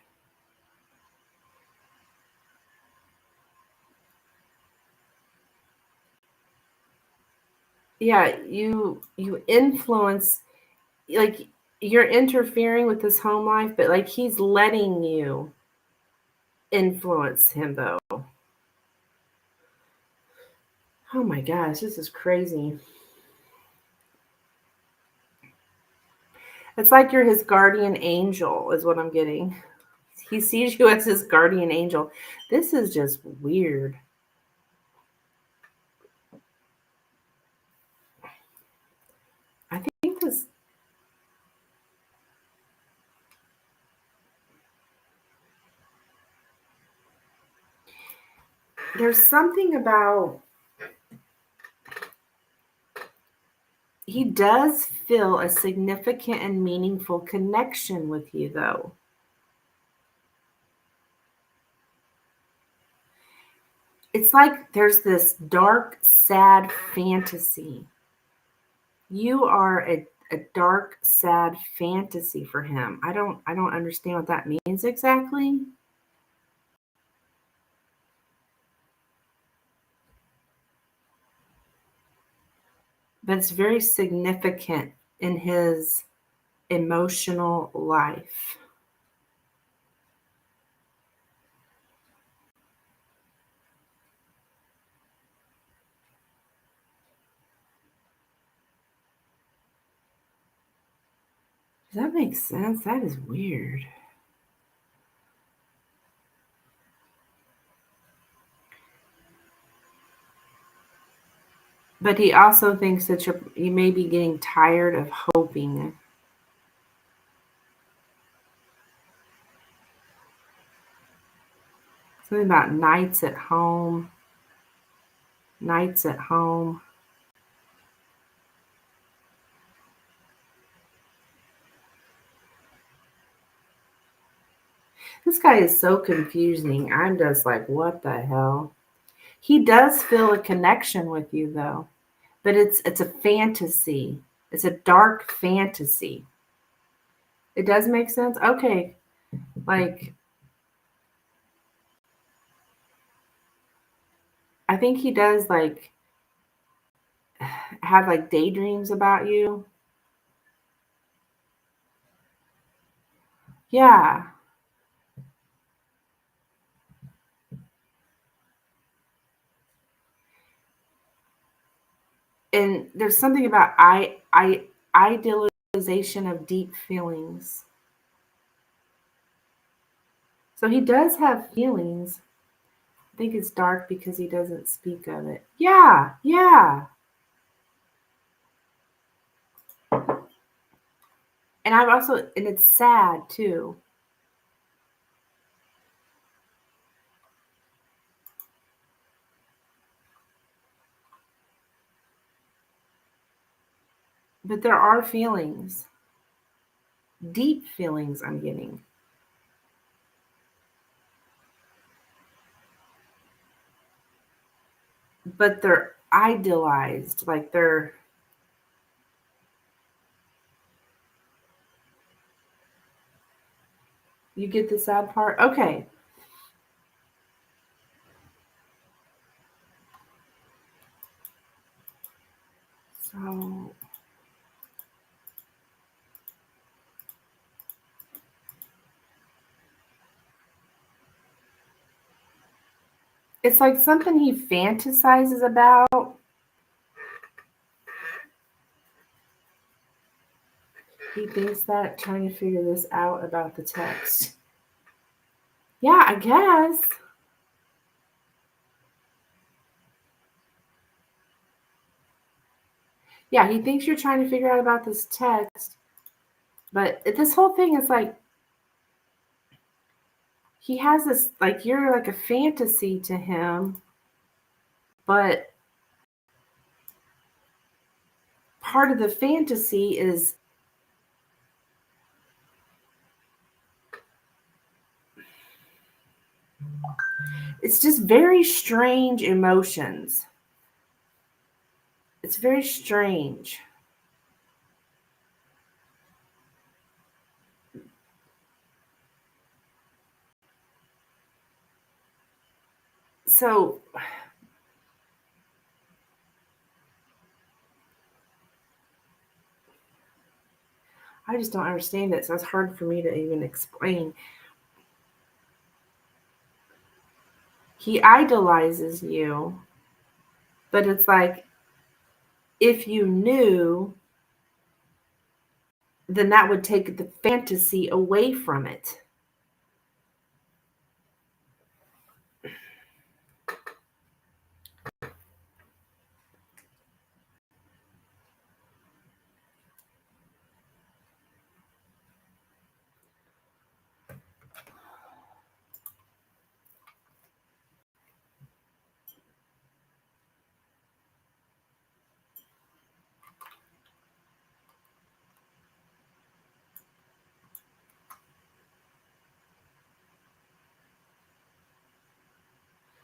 Yeah, you influence, like you're interfering with his home life, but like he's letting you influence him though. Oh my gosh, this is crazy. It's like you're his guardian angel, is what I'm getting. He sees you as his guardian angel. This is just weird. I think there's something about, he does feel a significant and meaningful connection with you though. It's like there's this dark, sad fantasy. You are a dark, sad fantasy for him. I don't understand what that means exactly. But it's very significant in his emotional life. Does that make sense? That is weird. But he also thinks that you may be getting tired of hoping. Something about nights at home. Nights at home. This guy is so confusing. I'm just like, what the hell? He does feel a connection with you though, but it's a fantasy. It's a dark fantasy. It does make sense. Okay. Like, I think he does like have like daydreams about you. Yeah. And there's something about idealization of deep feelings. So he does have feelings. I think it's dark because he doesn't speak of it. Yeah, yeah. And and it's sad too. But there are feelings, deep feelings I'm getting. But they're idealized, like they're. You get the sad part? Okay. So it's like something he fantasizes about. He thinks that trying to figure this out about the text. Yeah, I guess. Yeah, he thinks you're trying to figure out about this text. But this whole thing is like he has this like you're like a fantasy to him, but part of the fantasy is it's just very strange emotions. It's very strange. So I just don't understand it. So it's hard for me to even explain. He idolizes you, but it's like if you knew, then that would take the fantasy away from it.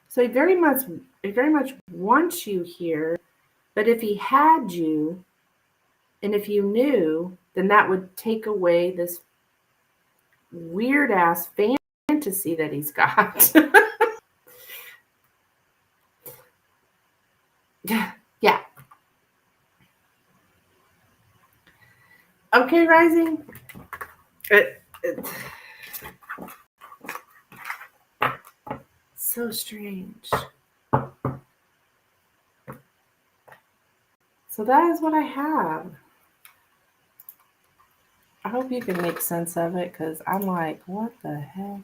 So he very much wants you here, but if he had you and if you knew, then that would take away this weird ass fantasy that he's got. Yeah. Okay, Rising. So strange. So that is what I have. I hope you can make sense of it because I'm like, what the heck?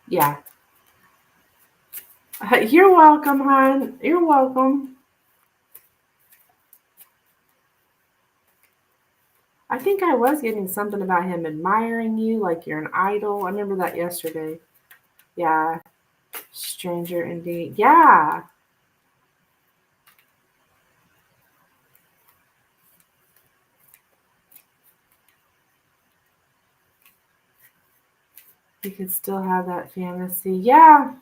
Yeah. You're welcome, hon. You're welcome. I think I was getting something about him admiring you, like you're an idol. I remember that yesterday. Yeah. Stranger indeed. Yeah. You could still have that fantasy. Yeah.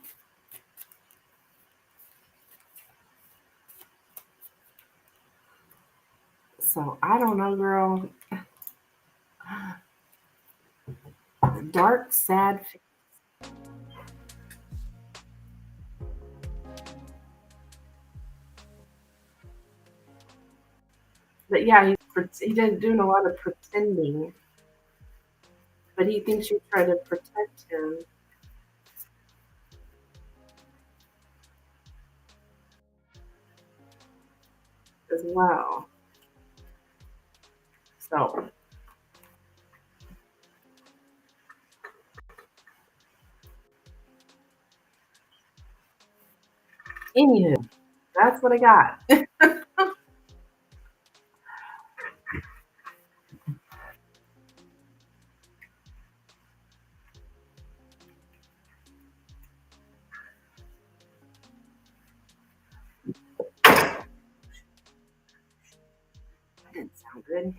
So I don't know, girl. Dark, sad. But yeah, he didn't doing a lot of pretending. But he thinks you try to protect him as well. So, anywho, that's what I got. That didn't sound good.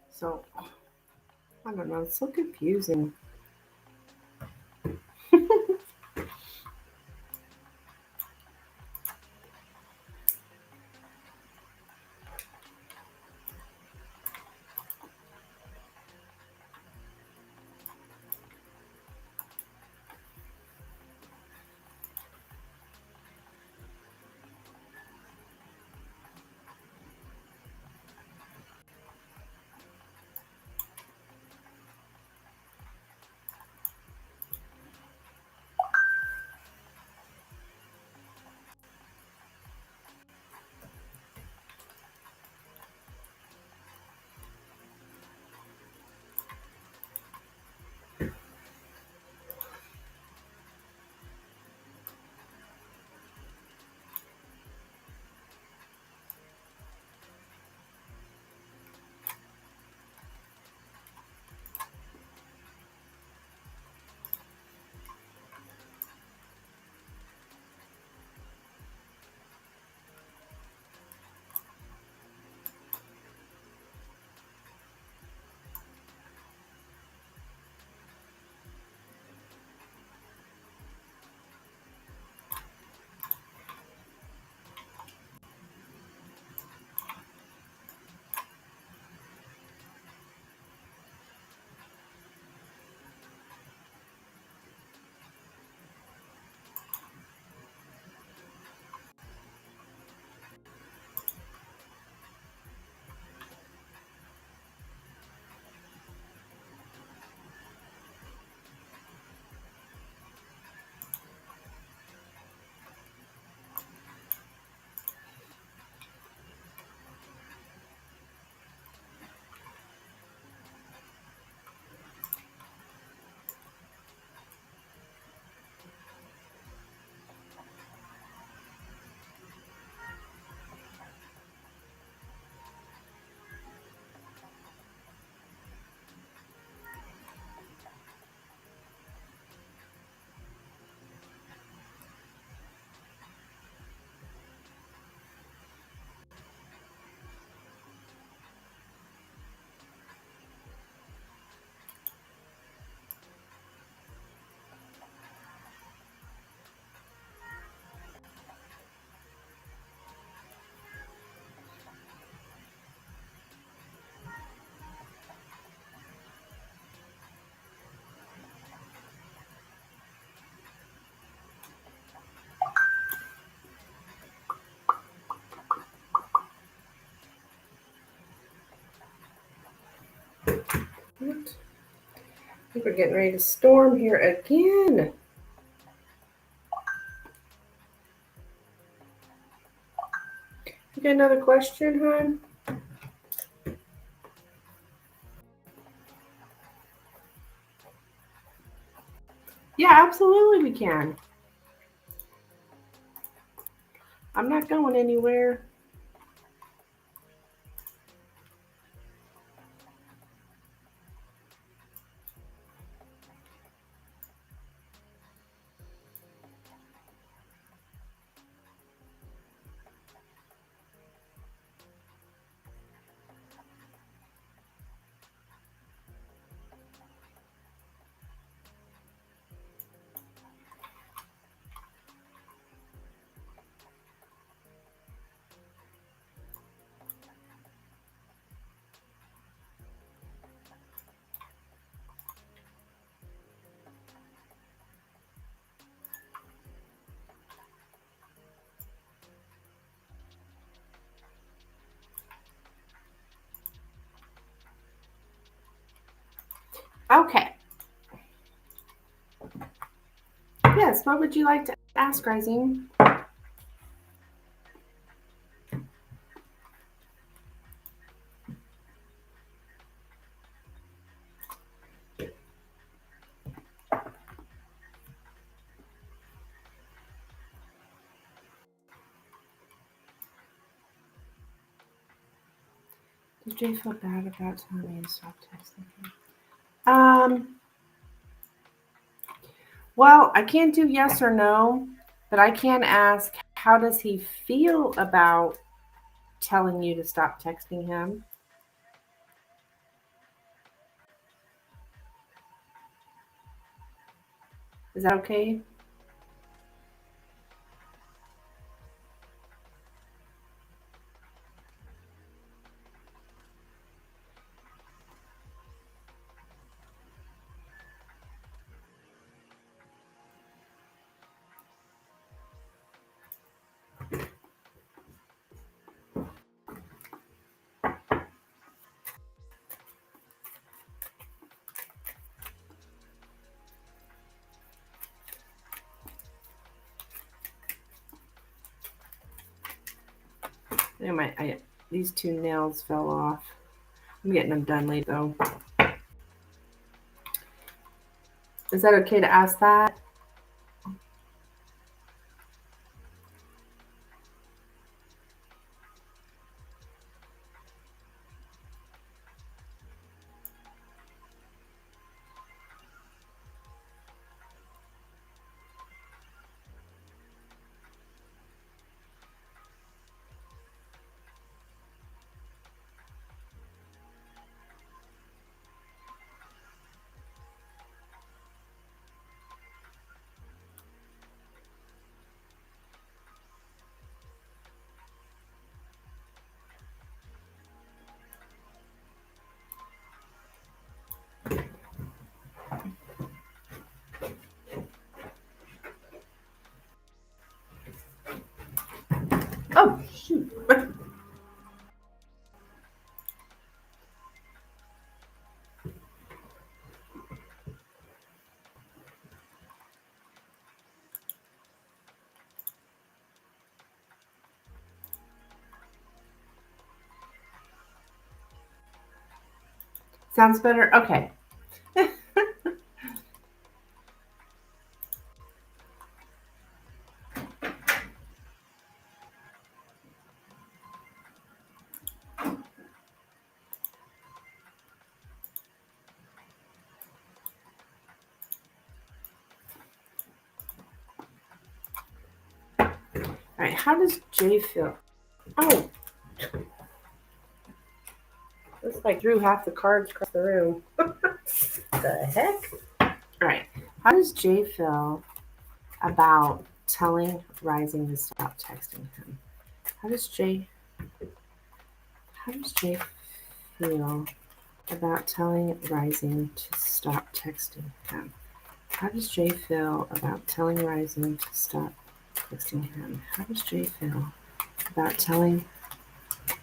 So, I don't know. It's so confusing. What? I think we're getting ready to storm here again. You got another question, hon? Yeah, absolutely we can. I'm not going anywhere. Okay. Yes, what would you like to ask, Rising? Did Jay feel bad about telling me to stop texting him? Well, I can't do yes or no, but I can ask, how does he feel about telling you to stop texting him? Is that okay? These two nails fell off. I'm getting them done later, though. Is that okay to ask that? Oh, shoot. Sounds better? Okay. All right, how does Jay feel? Oh, looks like Drew half the cards across the room. The heck? All right, how does Jay feel about telling Rising to stop texting him? How does Jay feel about telling Rising to stop texting him? How does Jay feel about telling Rising to stop texting him? How does Jay feel about telling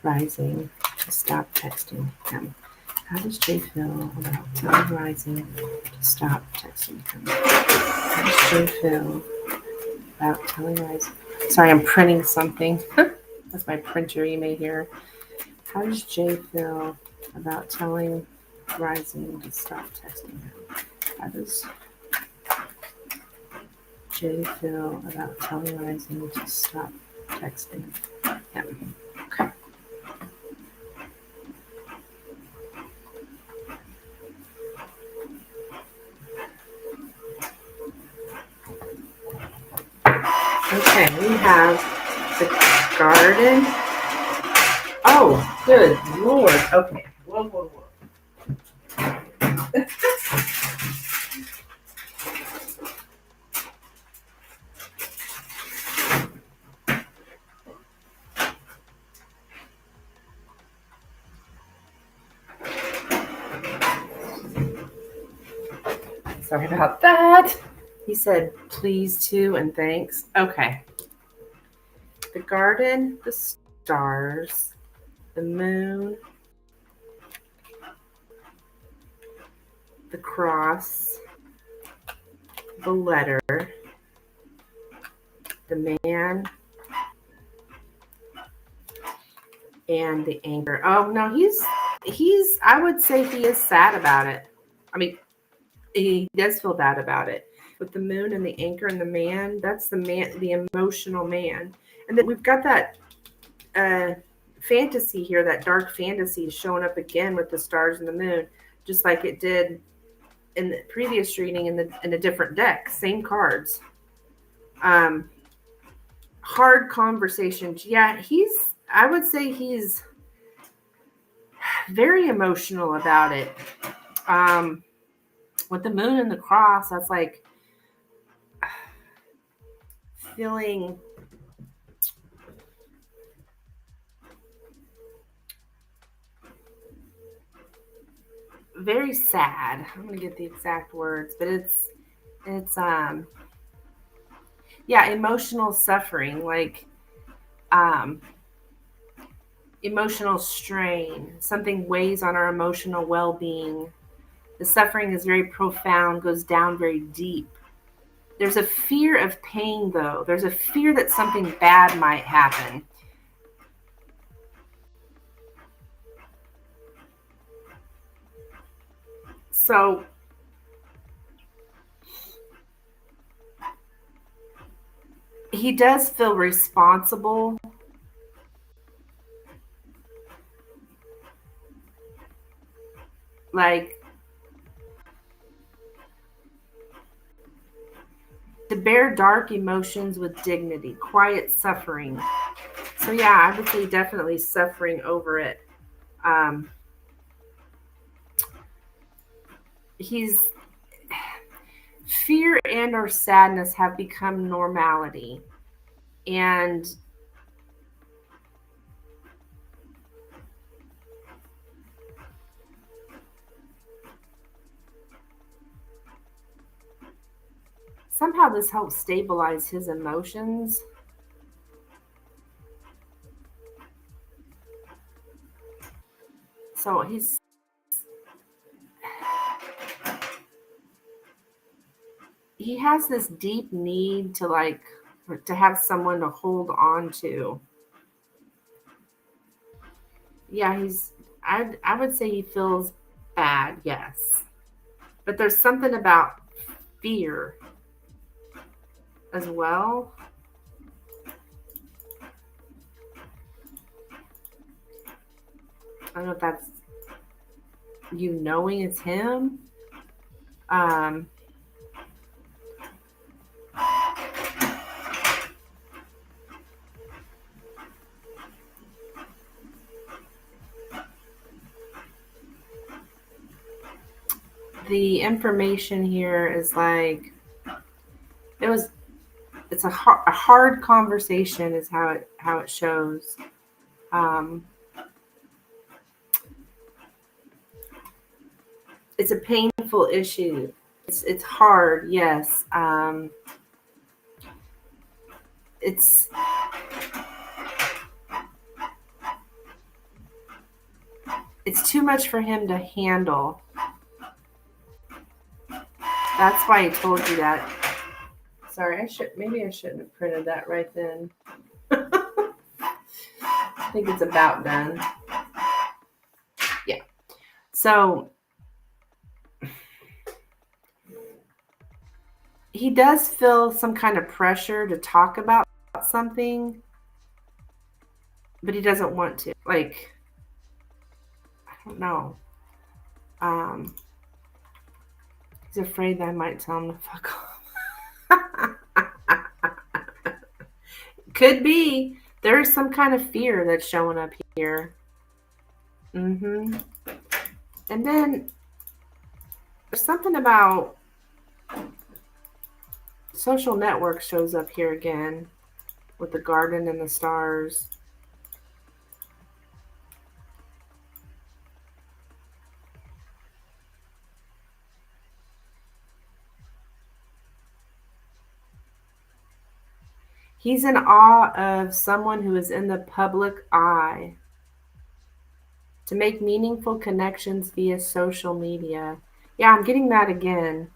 Rising to stop texting him? How does Jay feel about telling Rising to stop texting him? How does Jay feel about telling Rising? Sorry, I'm printing something. That's my printer you may hear. How does Jay feel about telling Rising to stop texting him? How does Jay feel about telling Rising to stop texting him? Okay. Okay, we have the garden. Oh, good Lord. Okay. Whoa. Sorry about that. He said please to and thanks. Okay. The garden, the stars, the moon, the cross, the letter, the man, and the anchor. Oh no, he's I would say he is sad about it. I mean, he does feel bad about it. With the moon and the anchor and the man, that's the man, the emotional man. And then we've got that fantasy here, that dark fantasy is showing up again with the stars and the moon, just like it did in the previous reading in a different deck, same cards. Hard conversations. Yeah, I would say he's very emotional about it. With the moon and the cross, that's like feeling very sad. I'm gonna get the exact words, but it's yeah, emotional suffering, like emotional strain. Something weighs on our emotional well-being. The suffering is very profound, goes down very deep. There's a fear of pain, though. There's a fear that something bad might happen. So he does feel responsible. Like, to bear dark emotions with dignity, quiet suffering. So yeah, I would say definitely suffering over it. He's fear and or sadness have become normality, and somehow this helps stabilize his emotions. So he has this deep need to have someone to hold on to. Yeah, I would say he feels bad, yes. But there's something about fear as well. I don't know if that's you knowing it's him. Um, the information here is like it's a hard conversation is how it shows. Um, it's a painful issue. It's hard, yes. It's It's too much for him to handle. That's why he told you that. Sorry, maybe I shouldn't have printed that right then. I think it's about done. Yeah. So he does feel some kind of pressure to talk about something, but he doesn't want to. Like, I don't know. He's afraid that I might tell him to fuck off. Could be. There's some kind of fear that's showing up here. And then there's something about social network shows up here again with the garden and the stars. He's in awe of someone who is in the public eye. To make meaningful connections via social media. Yeah, I'm getting that again.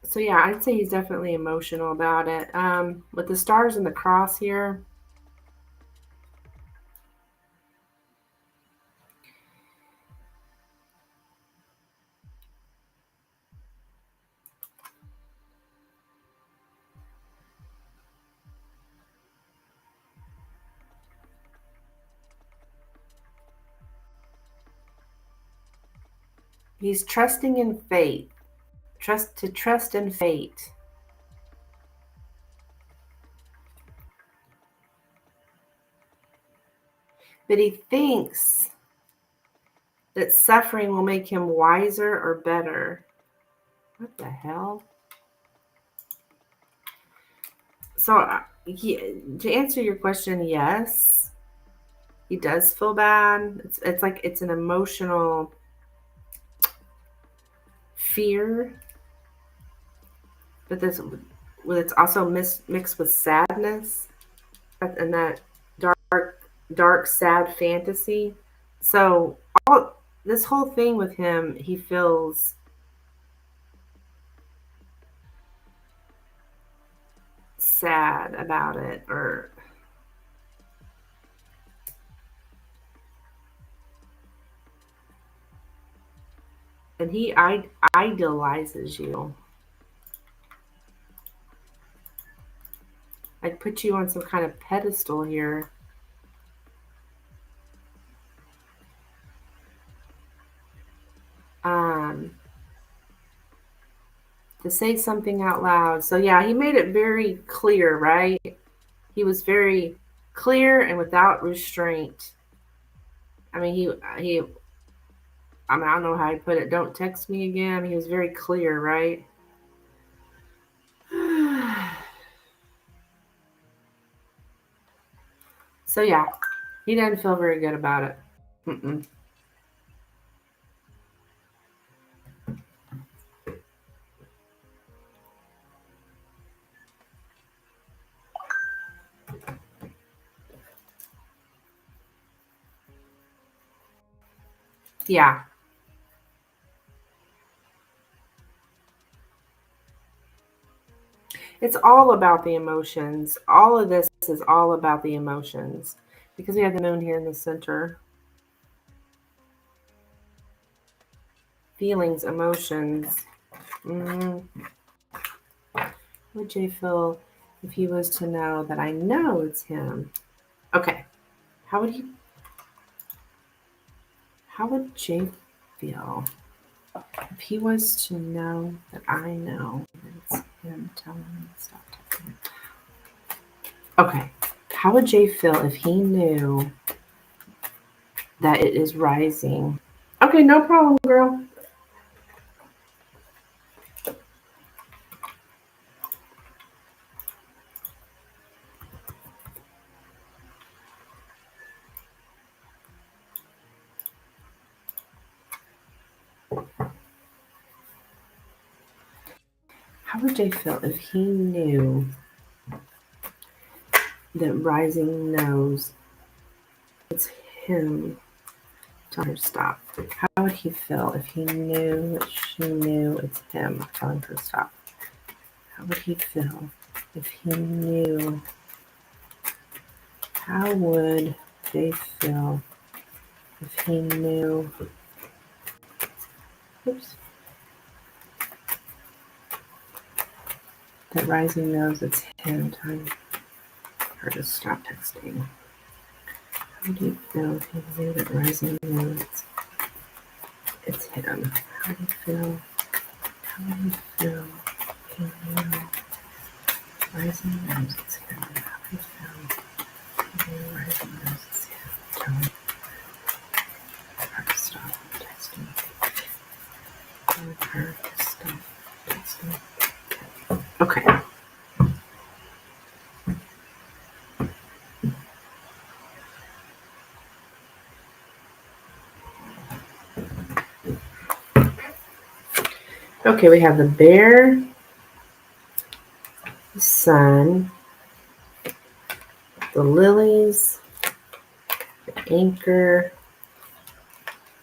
So yeah, I'd say he's definitely emotional about it. With the stars and the cross here, he's trusting in fate. Trust in fate. But he thinks that suffering will make him wiser or better. What the hell? So, to answer your question, yes, he does feel bad. It's like it's an emotional fear, but it's also mixed with sadness, and that dark, sad fantasy. So this whole thing with him, he feels sad about it, and he idolizes you. I'd put you on some kind of pedestal here. To say something out loud. So yeah, he made it very clear, right? He was very clear and without restraint. I mean, I don't know how he put it. Don't text me again. He was very clear, right? So yeah, he doesn't feel very good about it. Mm-mm. Yeah. It's all about the emotions. All of this is all about the emotions because we have the moon here in the center. Feelings, emotions. Would Jay feel if he was to know that I know it's him? Okay. How would Jay feel if he was to know that I know that it's him telling me to stop talking? Okay. How would Jay feel if he knew that it is rising? Okay, no problem, girl. How would Jay feel if he knew that Rising knows it's him telling her to stop? How would he feel if he knew that she knew it's him telling her to stop? How would he feel if he knew? How would Jay feel if he knew? Oops. That Rising knows it's him telling her to stop texting. How would you feel if you knew that Rising knows it's him? How would you feel? How would you feel if you knew Rising knows it's him? How would you feel if you knew Rising knows it's him telling her to stop texting? Telling her to stop texting. Okay. Okay, we have the bear, the sun, the lilies, the anchor,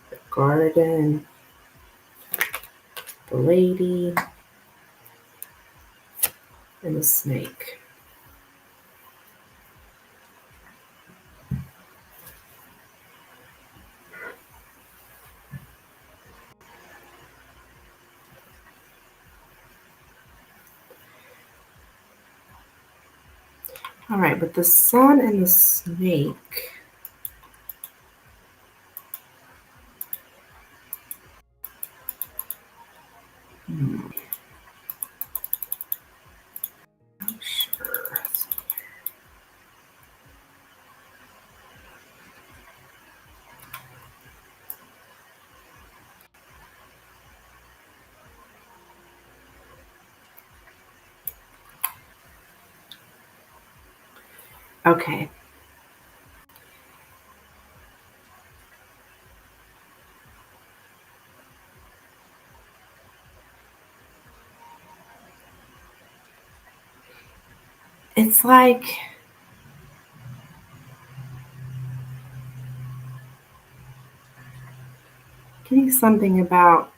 the garden, the lady, and the snake. All right, but the sun and the snake. I'm sure. Okay. It's like getting something about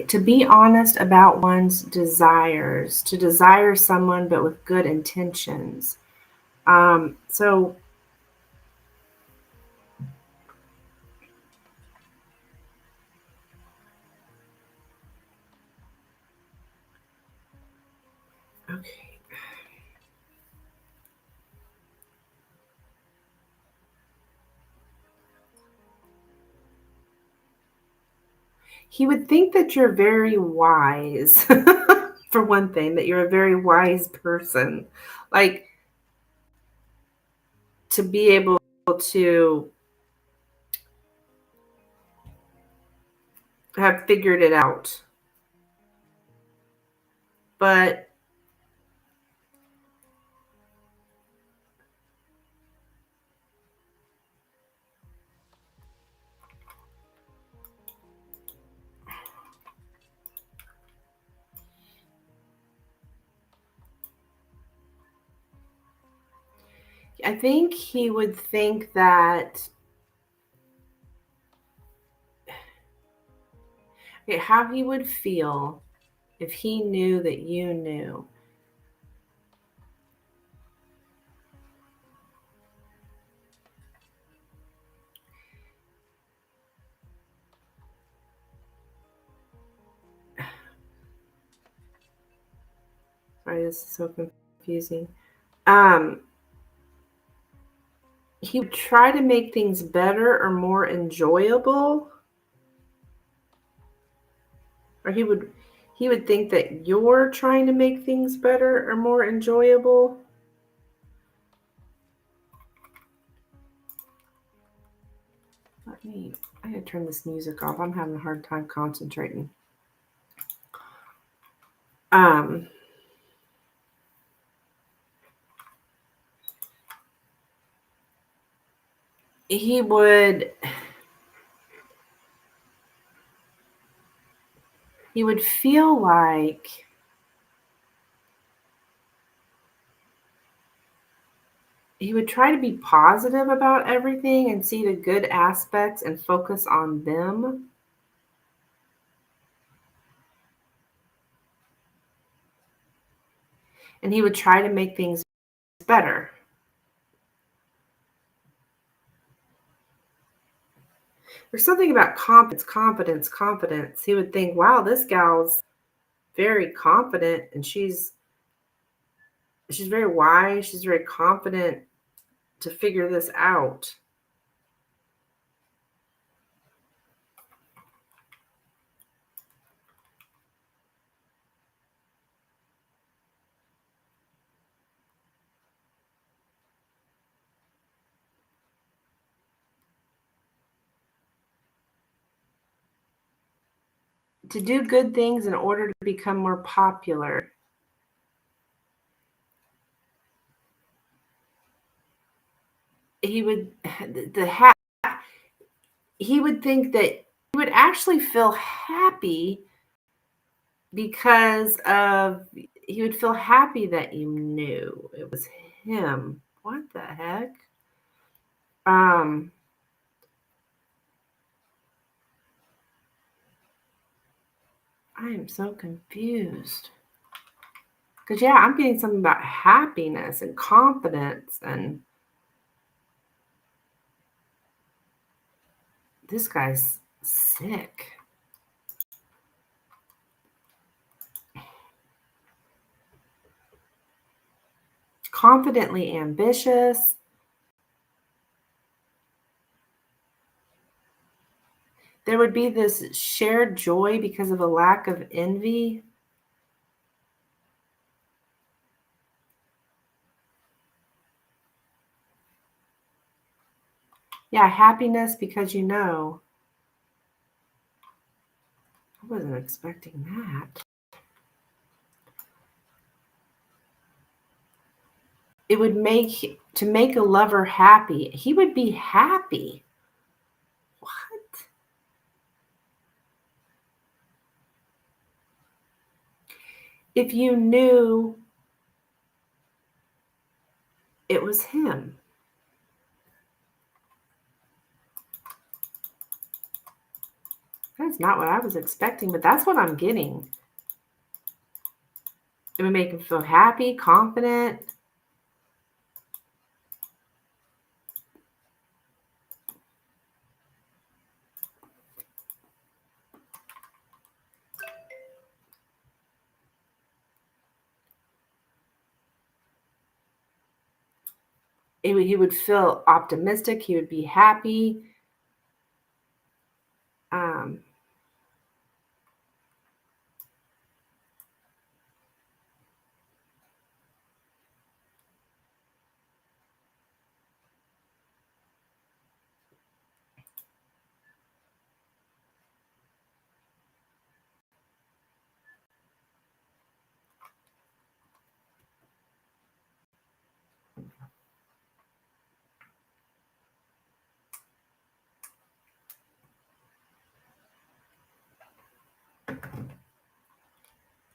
to be honest about one's desires, to desire someone but with good intentions. So okay. He would think that you're very wise, for one thing, that you're a very wise person. Like to be able to have figured it out. But I think he would think that how he would feel if he knew that you knew. Sorry, this is so confusing. Um, he would try to make things better or more enjoyable, or he would think that you're trying to make things better or more enjoyable. I gotta turn this music off. I'm having a hard time concentrating. Um, he would feel like he would try to be positive about everything and see the good aspects and focus on them. And he would try to make things better. There's something about confidence. He would think, wow, this gal's very confident and she's very wise, she's very confident to figure this out. To do good things in order to become more popular. He would he would think that he would actually feel happy because of he would feel happy that you knew it was him. What the heck? Um I am so confused. Because yeah, I'm getting something about happiness and confidence, and this guy's sick. Confidently ambitious. There would be this shared joy because of a lack of envy. Yeah, happiness because you know. I wasn't expecting that. It would make a lover happy. He would be happy. What? If you knew it was him. That's not what I was expecting, but that's what I'm getting. It would make him feel happy, confident. He would feel optimistic. He would be happy. Um,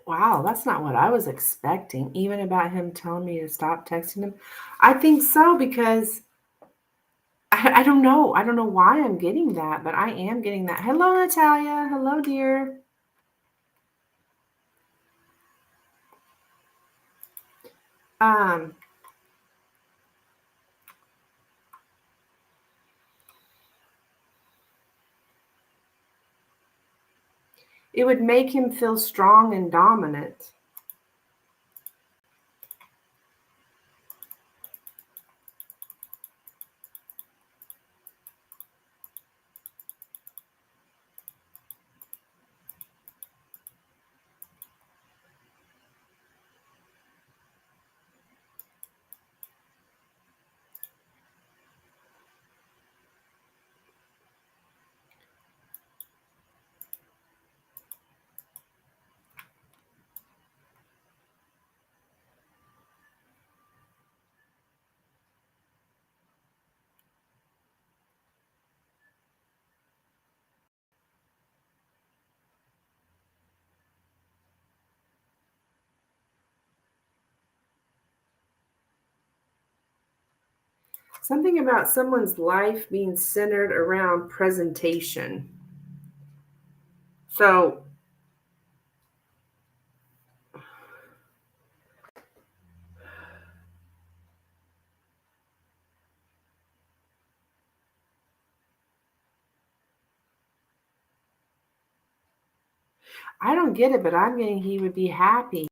wow, that's not what I was expecting, even about him telling me to stop texting him. I think so because I don't know. I don't know why I'm getting that, but I am getting that. Hello, Natalia. Hello, dear. Um, it would make him feel strong and dominant. Something about someone's life being centered around presentation. So I don't get it, but I'm getting he would be happy.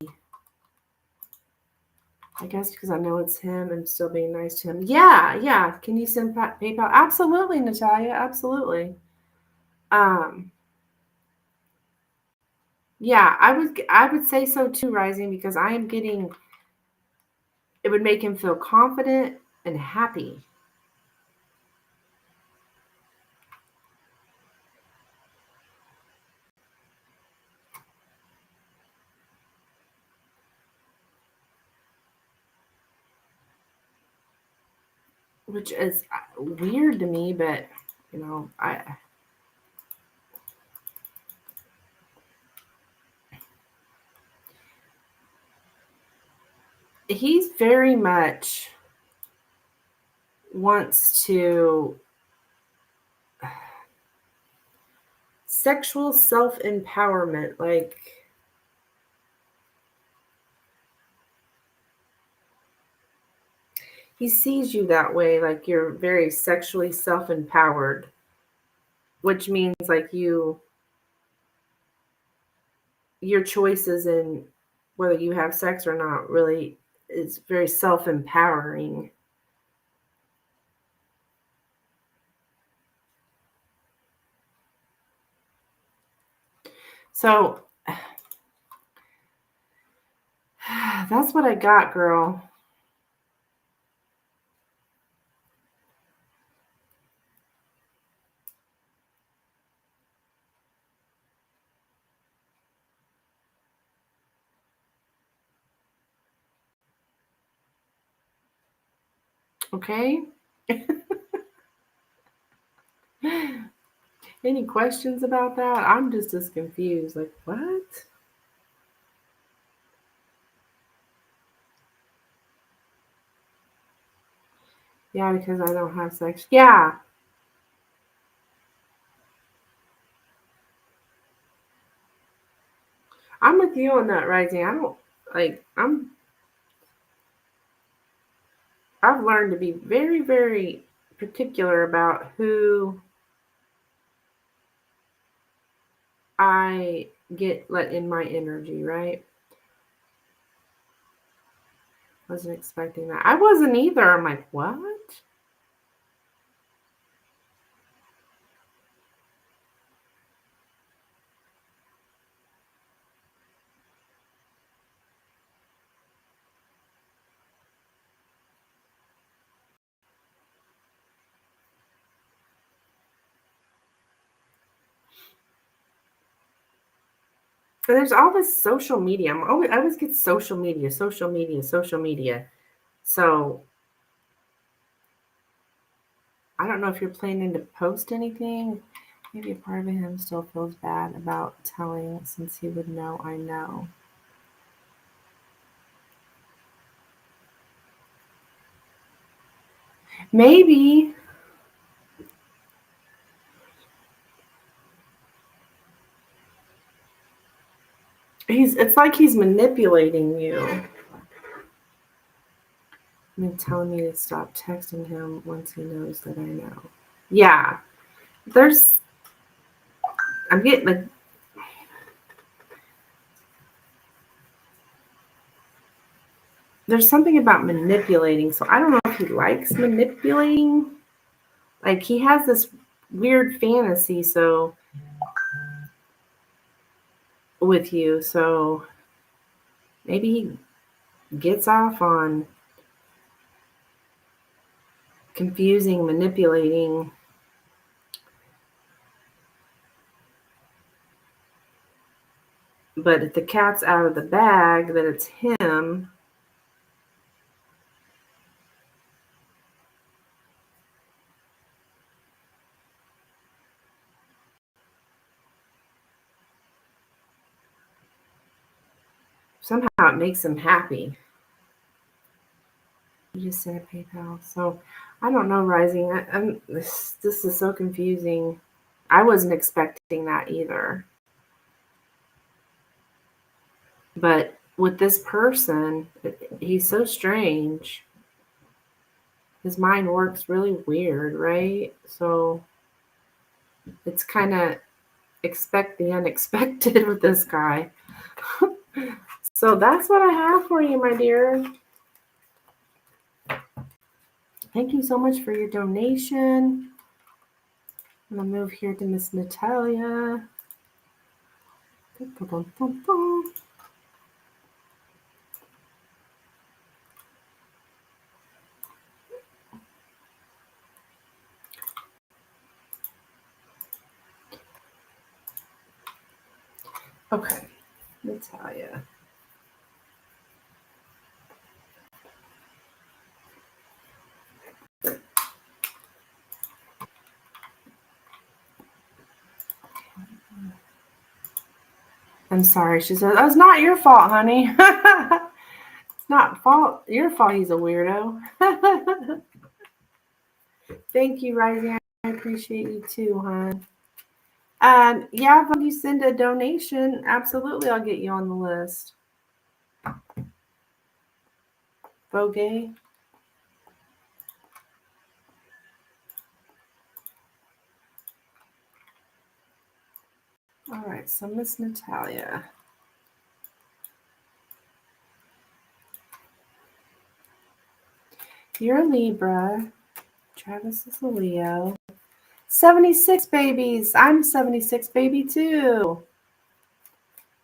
I guess because I know it's him and still being nice to him. Yeah. Can you send PayPal? Absolutely, Natalia. Absolutely. Um, yeah, I would say so too, Rising, because I am getting it would make him feel confident and happy. Which is weird to me, but I he's very much wants to sexual self-empowerment, like he sees you that way, like you're very sexually self-empowered, which means like your choices in whether you have sex or not really is very self-empowering. So that's what I got, girl. Okay. Any questions about that? I'm just as confused. Like, what? Yeah, because I don't have sex. Yeah, I'm with you on that, Rising. I don't like. I've learned to be very, very particular about who I get let in my energy. Right? Wasn't expecting that. I wasn't either. I'm like, what? But there's all this social media. I always get social media, social media, social media. So I don't know if you're planning to post anything. Maybe a part of him still feels bad about telling since he would know I know. Maybe it's like he's manipulating you. I mean, telling me to stop texting him once he knows that I know. Yeah, there's. I'm getting like there's something about manipulating. So I don't know if he likes manipulating. Like he has this weird fantasy. So with you, so maybe he gets off on confusing, manipulating. But if the cat's out of the bag, that it's him. Somehow it makes him happy. You just sent a PayPal. So I don't know, Rising. This is so confusing. I wasn't expecting that either. But with this person, he's so strange. His mind works really weird, right? So it's kind of expect the unexpected with this guy. So that's what I have for you, my dear. Thank you so much for your donation. I'm going to move here to Miss Natalia. Okay, Natalia. I'm sorry. She says, that's not your fault, honey. It's not your fault he's a weirdo. Thank you, Rising. I appreciate you too, hon. Yeah, when you send a donation, absolutely I'll get you on the list. Bogey. All right, so Miss Natalia. You're a Libra. Travis is a Leo. 76 babies. I'm 76 baby too.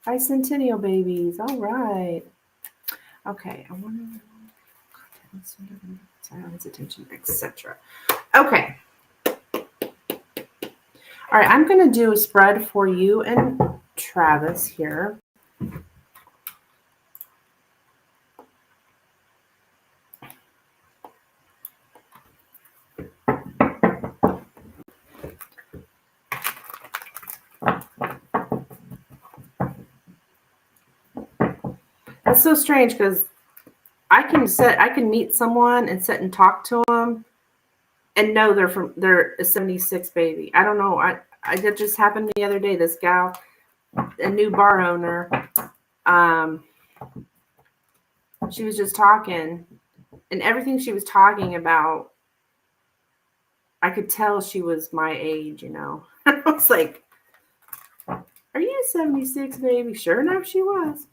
Bicentennial babies. All right. Okay. I want to silence, attention, etc. Okay. All right. I'm going to do a spread for you and Travis here. That's so strange because I can meet someone and sit and talk to them and know they're a 76 baby. I don't know. That just happened the other day. This gal, a new bar owner, she was just talking, and everything she was talking about, I could tell she was my age, you know. I was like, are you a 76 baby? Sure enough, she was.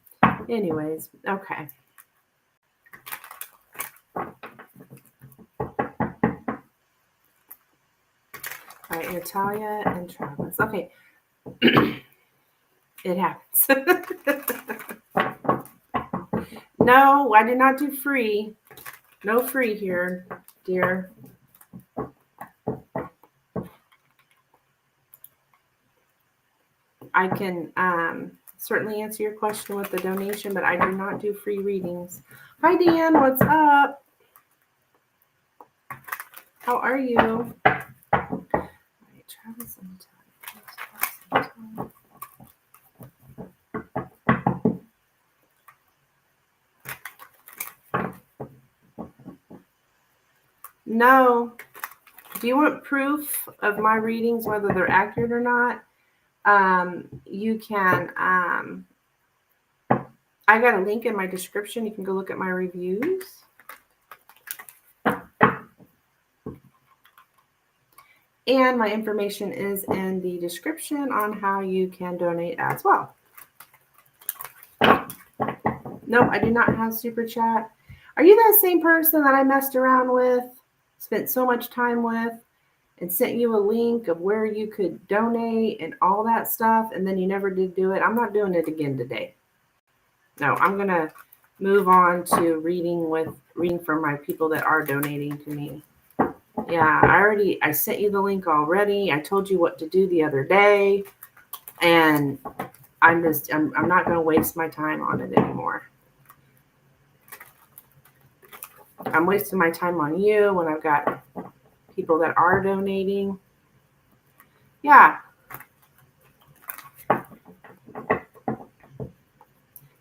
Anyways, okay. All right, Natalia and Travis. Okay. It happens. No, I did not do free. No free here, dear. I can certainly answer your question with the donation, but I do not do free readings. Hi, Dan. What's up? How are you? All right, Travis and Natalia. No. Do you want proof of my readings, whether they're accurate or not? You can. I got a link in my description. You can go look at my reviews. And my information is in the description on how you can donate as well. Nope, I do not have Super Chat. Are you that same person that I messed around with, spent so much time with, and sent you a link of where you could donate and all that stuff, and then you never did do it? I'm not doing it again today. No, I'm going to move on to reading from my people that are donating to me. Yeah, I sent you the link already. I told you what to do the other day, and I'm not going to waste my time on it anymore. I'm wasting my time on you when I've got people that are donating. Yeah.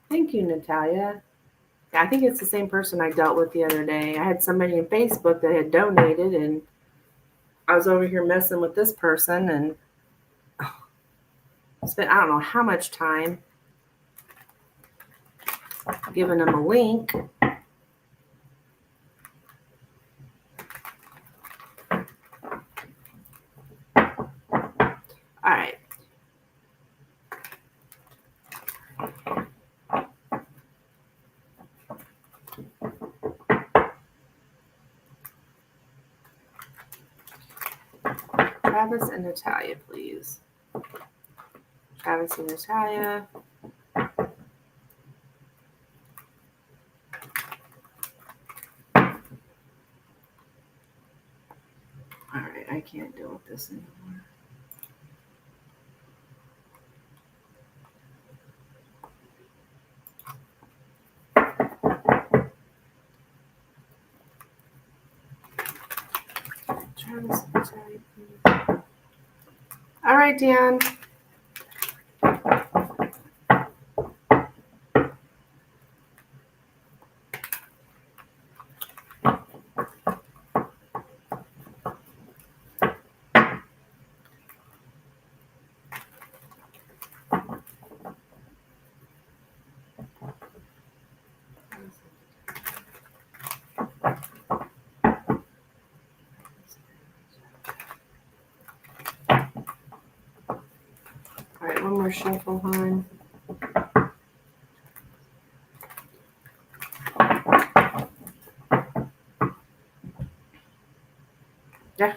Thank you, Natalia. I think it's the same person I dealt with the other day. I had somebody on Facebook that had donated, and I was over here messing with this person and spent I don't know how much time giving them a link. All right. Travis and Natalia, please. Travis and Natalia. All right, I can't deal with this anymore. Travis and Natalia, please. All right, Dan. All right, one more shuffle, hon. Yeah.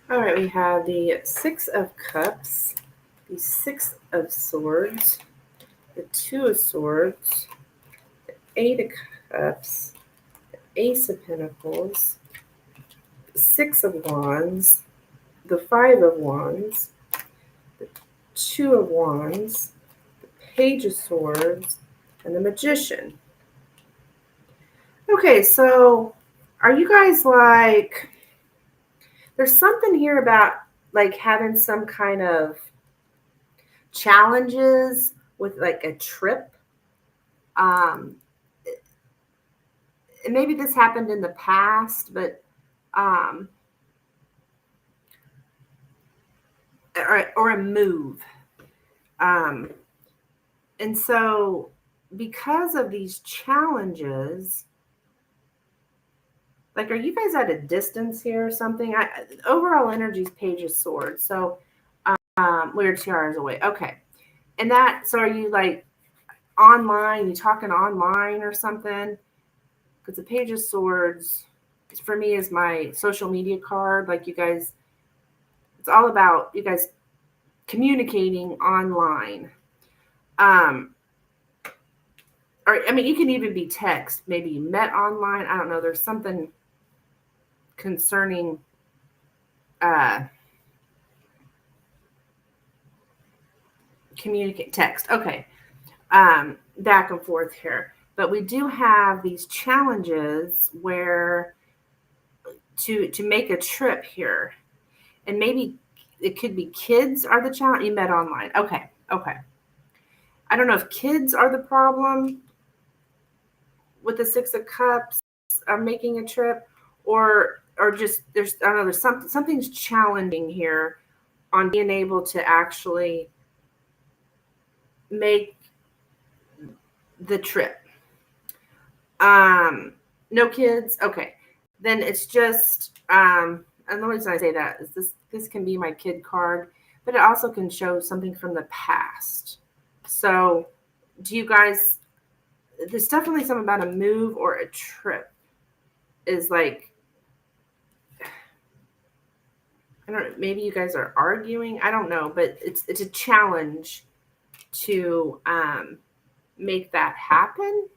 All right, we have the Six of Cups, the Six of Swords, the Two of Swords, the Eight of Cups, the Ace of Pentacles, the Six of Wands, the Five of Wands, the Two of Wands, the Page of Swords, and the Magician. Okay, so are you guys like, there's something here about like having some kind of challenges with like a trip. And maybe this happened in the past, but or a move. And so because of these challenges, like, are you guys at a distance here or something? Overall energy is Page of Swords. So Weird Tiara's away. Okay. And that, so are you like online? You talking online or something? Because the Page of Swords, for me, is my social media card. Like, you guys, it's all about you guys communicating online. Or I mean, you can even be text. Maybe you met online. I don't know. There's something concerning communicate text. Okay. Back and forth here. But we do have these challenges where to make a trip here. And maybe it could be kids are the challenge. You met online. Okay. I don't know if kids are the problem with the Six of Cups making a trip, or just there's, I don't know, there's something's challenging here on being able to actually make the trip. No kids. Okay. Then it's just, and the reason I say that is this can be my kid card, but it also can show something from the past. So do you guys, there's definitely something about a move or a trip is like, I don't know, maybe you guys are arguing. I don't know, but it's a challenge to make that happen.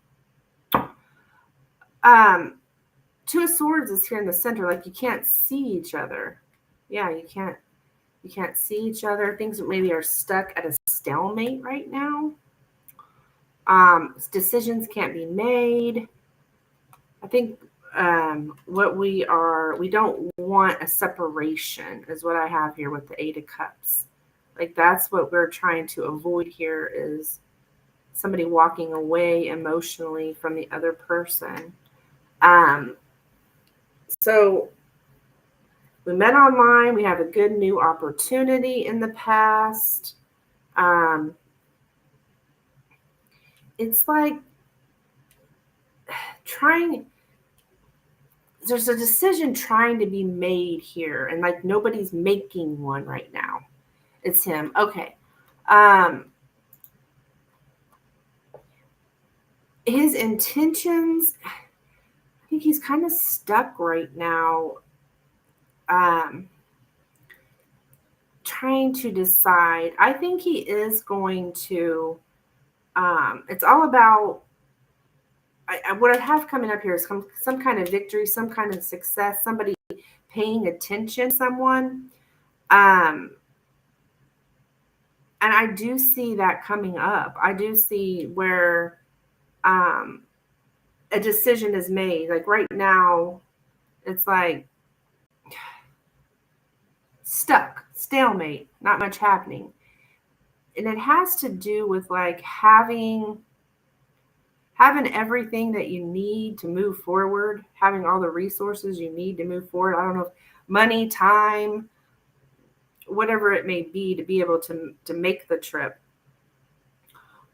Two of Swords is here in the center. Like, you can't see each other. Yeah, you can't see each other. Things maybe are stuck at a stalemate right now. Decisions can't be made. I think what we don't want a separation is what I have here with the Eight of Cups. Like that's what we're trying to avoid here is somebody walking away emotionally from the other person. So we met online. We have a good new opportunity in the past. It's like there's a decision trying to be made here, and like nobody's making one right now. It's him. Okay. His intentions, I think he's kind of stuck right now. Trying to decide. I think he is going to. It's all about. What I have coming up here is some kind of victory, some kind of success, somebody paying attention to someone. And I do see that coming up. I do see where a decision is made. Like right now, it's like stuck, stalemate, not much happening. And it has to do with like having everything that you need to move forward, having all the resources you need to move forward. I don't know, money, time, whatever it may be able to make the trip.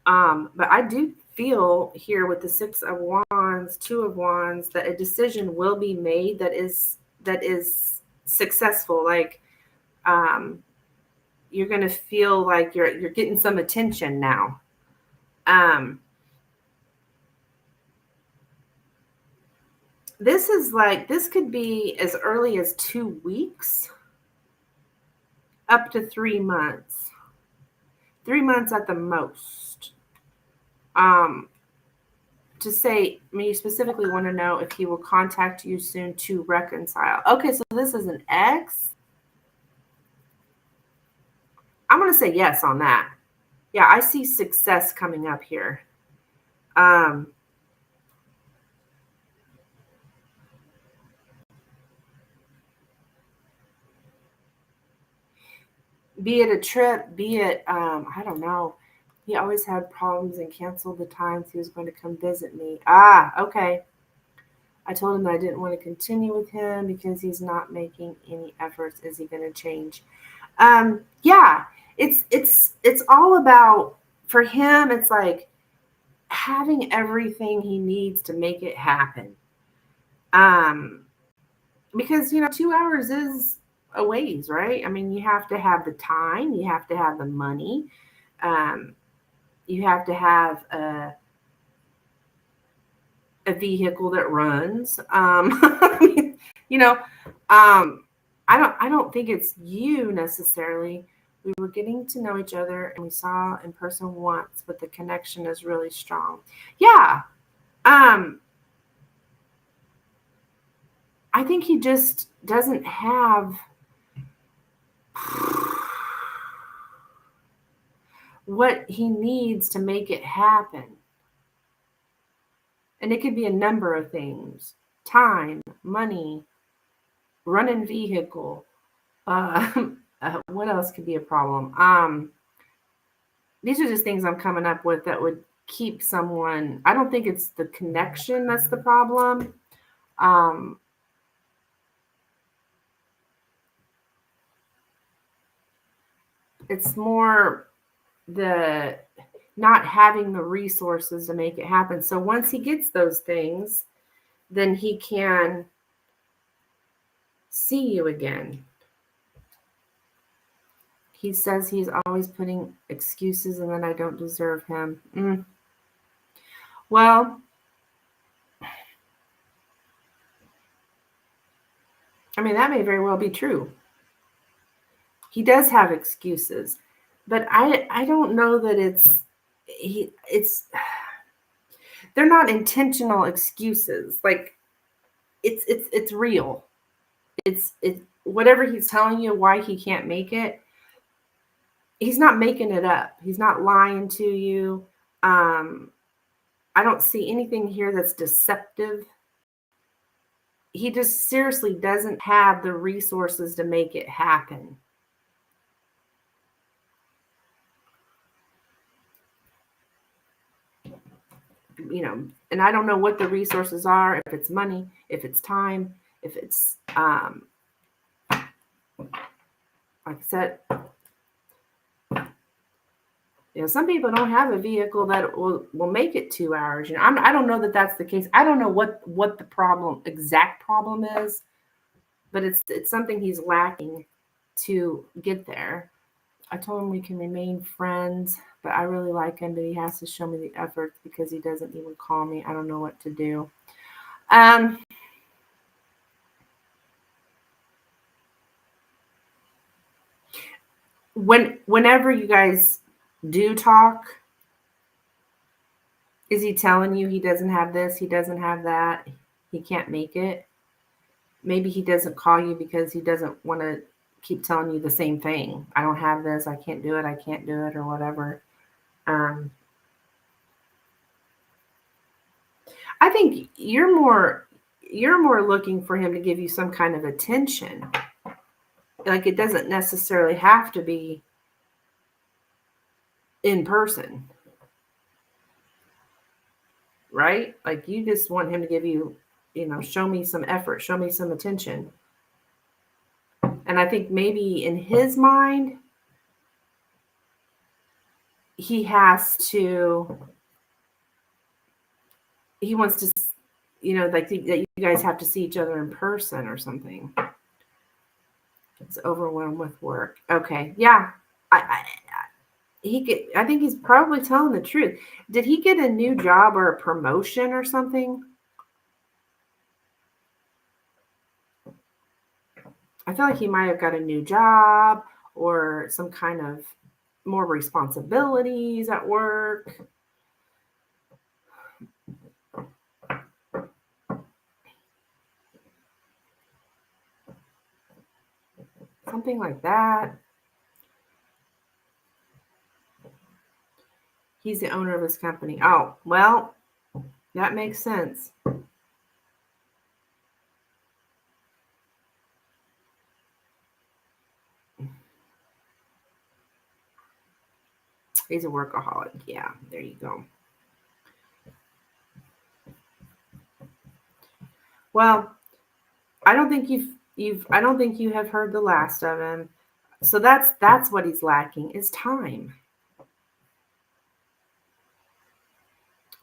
But I do feel here with the Six of Wands, Two of Wands, that a decision will be made that is successful. Like you're going to feel like you're getting some attention now. This could be as early as 2 weeks up to 3 months. 3 months at the most. To say, I mean, you specifically want to know if he will contact you soon to reconcile. Okay, so this is an ex. I'm going to say yes on that. Yeah, I see success coming up here. Be it a trip, be it, I don't know. He always had problems and canceled the times he was going to come visit me. Okay. I told him that I didn't want to continue with him because he's not making any efforts. Is he going to change? Yeah, it's all about, for him, it's like having everything he needs to make it happen. Because 2 hours is a ways, right? I mean, you have to have the time, you have to have the money, you have to have a vehicle that runs. I don't think it's you necessarily. We were getting to know each other and we saw in person once, but the connection is really strong. Yeah. I think he just doesn't have what he needs to make it happen. And it could be a number of things: time, money, running vehicle. What else could be a problem? These are just things I'm coming up with that would keep someone. I don't think it's the connection that's the problem. It's more the not having the resources to make it happen. So once he gets those things, then he can see you again. He says he's always putting excuses and that I don't deserve him. Well, I mean, that may very well be true. He does have excuses, but I don't know that they're not intentional excuses. Like it's real. It's whatever he's telling you why he can't make it. He's not making it up. He's not lying to you. I don't see anything here that's deceptive. he just seriously doesn't have the resources to make it happen. And I don't know what the resources are, if it's money, if it's time, if it's, like I said, some people don't have a vehicle that will make it 2 hours. I don't know that that's the case. I don't know what the exact problem is, but it's something he's lacking to get there. I told him we can remain friends, but I really like him, but he has to show me the effort because he doesn't even call me. I don't know what to do. Whenever you guys do talk, is he telling you he doesn't have this, he doesn't have that, he can't make it? Maybe he doesn't call you because he doesn't want to keep telling you the same thing. I don't have this, I can't do it, or whatever. I think you're more looking for him to give you some kind of attention. Like, it doesn't necessarily have to be in person, right? Like, you just want him to give you, show me some effort, show me some attention. And I think maybe in his mind, he wants to, like, that you guys have to see each other in person or something. It's overwhelmed with work. Okay. Yeah. I think he's probably telling the truth. Did he get a new job or a promotion or something? I feel like he might have got a new job or some kind of more responsibilities at work. Something like that. He's the owner of his company. Oh, well, that makes sense. He's a workaholic. Yeah, there you go. Well, I don't think I don't think you have heard the last of him. So that's what he's lacking, is time.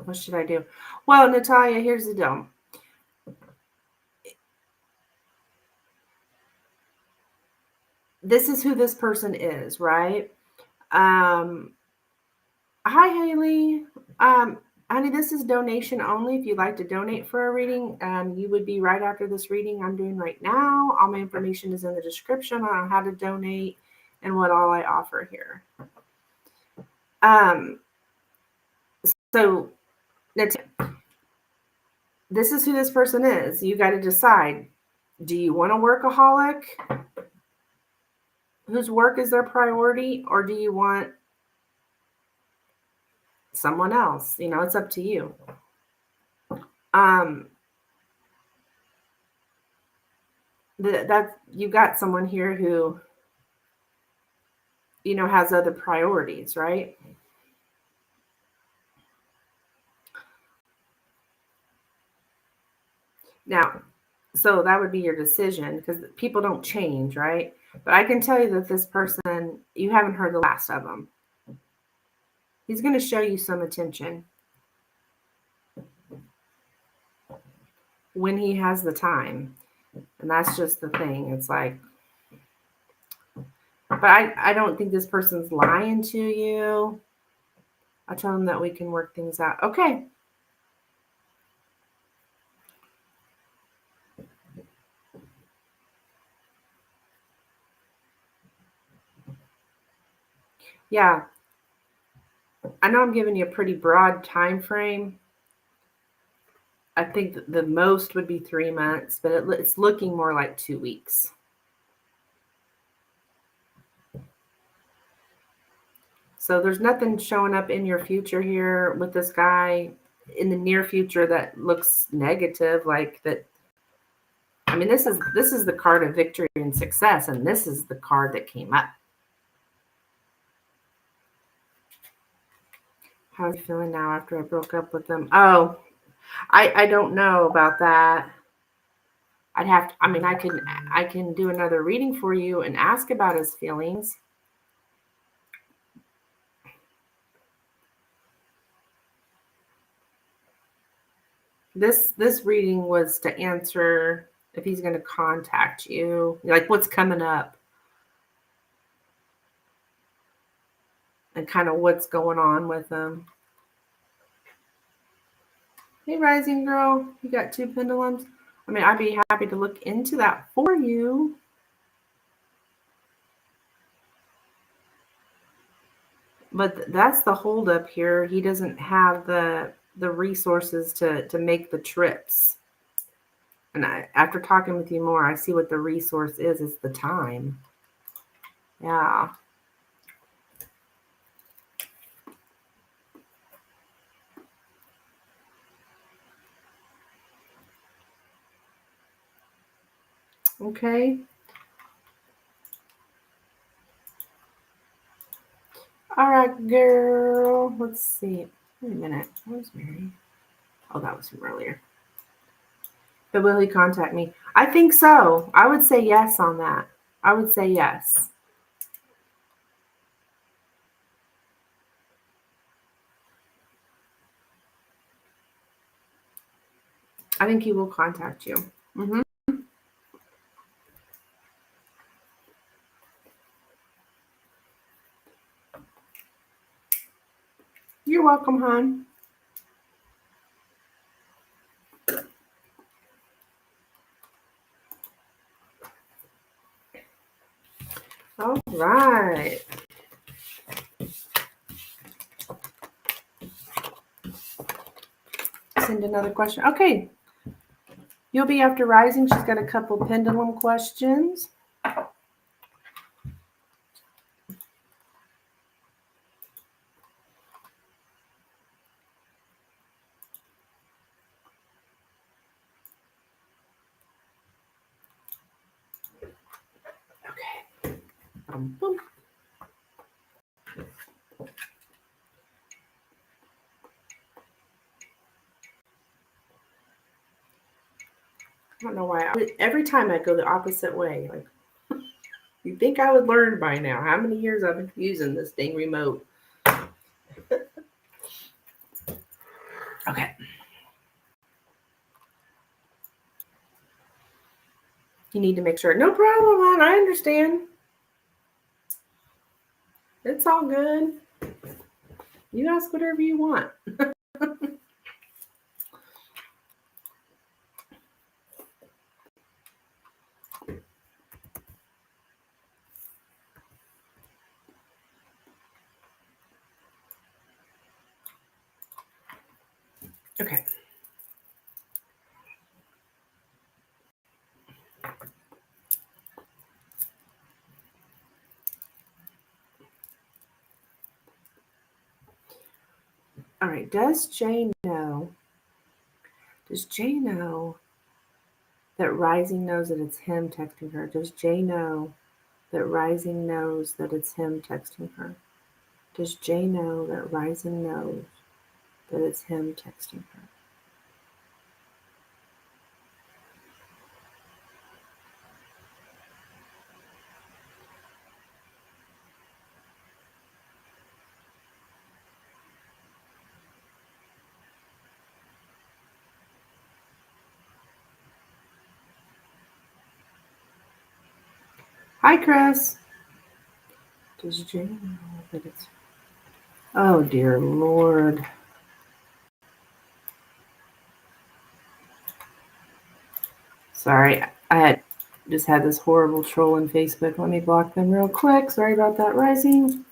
What should I do? Well, Natalia, here's the deal. This is who this person is, right? Hi, Haley. Honey, this is donation only. If you'd like to donate for a reading, you would be right after this reading I'm doing right now. All my information is in the description on how to donate and what all I offer here. So this is who this person is. You got to decide. Do you want a workaholic whose work is their priority, or do you want someone else? It's up to you. That you got someone here who has other priorities, right? Now, so that would be your decision, because people don't change, right? But I can tell you that this person, you haven't heard the last of him. He's going to show you some attention when he has the time. And that's just the thing. It's like, but I don't think this person's lying to you. I tell him that we can work things out. Okay. Yeah. I know I'm giving you a pretty broad time frame. I think the most would be 3 months, but it's looking more like 2 weeks. So there's nothing showing up in your future here with this guy in the near future that looks negative, like that I mean, this is the card of victory and success, and this is the card that came up. How's he feeling now after I broke up with him? Oh, I don't know about that. I'd have to, I mean, I can do another reading for you and ask about his feelings. This reading was to answer if he's going to contact you, like what's coming up and kind of what's going on with him. Hey, Rising Girl, you got 2 pendulums. I mean, I'd be happy to look into that for you. But that's the holdup here. He doesn't have the resources to make the trips. And after talking with you more, I see what the resource is. It's the time. Yeah. Okay. All right, girl. Let's see. Wait a minute. Where's Mary? Oh, that was from earlier. But will he contact me? I think so. I would say yes on that. I would say yes. I think he will contact you. Mm-hmm. You're welcome, hon. All right. Send another question. Okay. You'll be after Rising. She's got a couple pendulum questions. Okay. Boom. I don't know why. Every time I go the opposite way. Like, you think I would learn by now? How many years I've been using this dang remote? Okay. You need to make sure. No problem, hon. I understand. It's all good. You ask whatever you want. Okay. All right. Does Jay know that Rising knows that it's him texting her? Does Jay know that Rising knows that it's him texting her? Does Jay know that Rising knows that it's him texting her? Hi, Chris. Does Jay know that it's... Oh, dear Lord. Sorry, I just had this horrible troll in Facebook. Let me block them real quick. Sorry about that, Rising.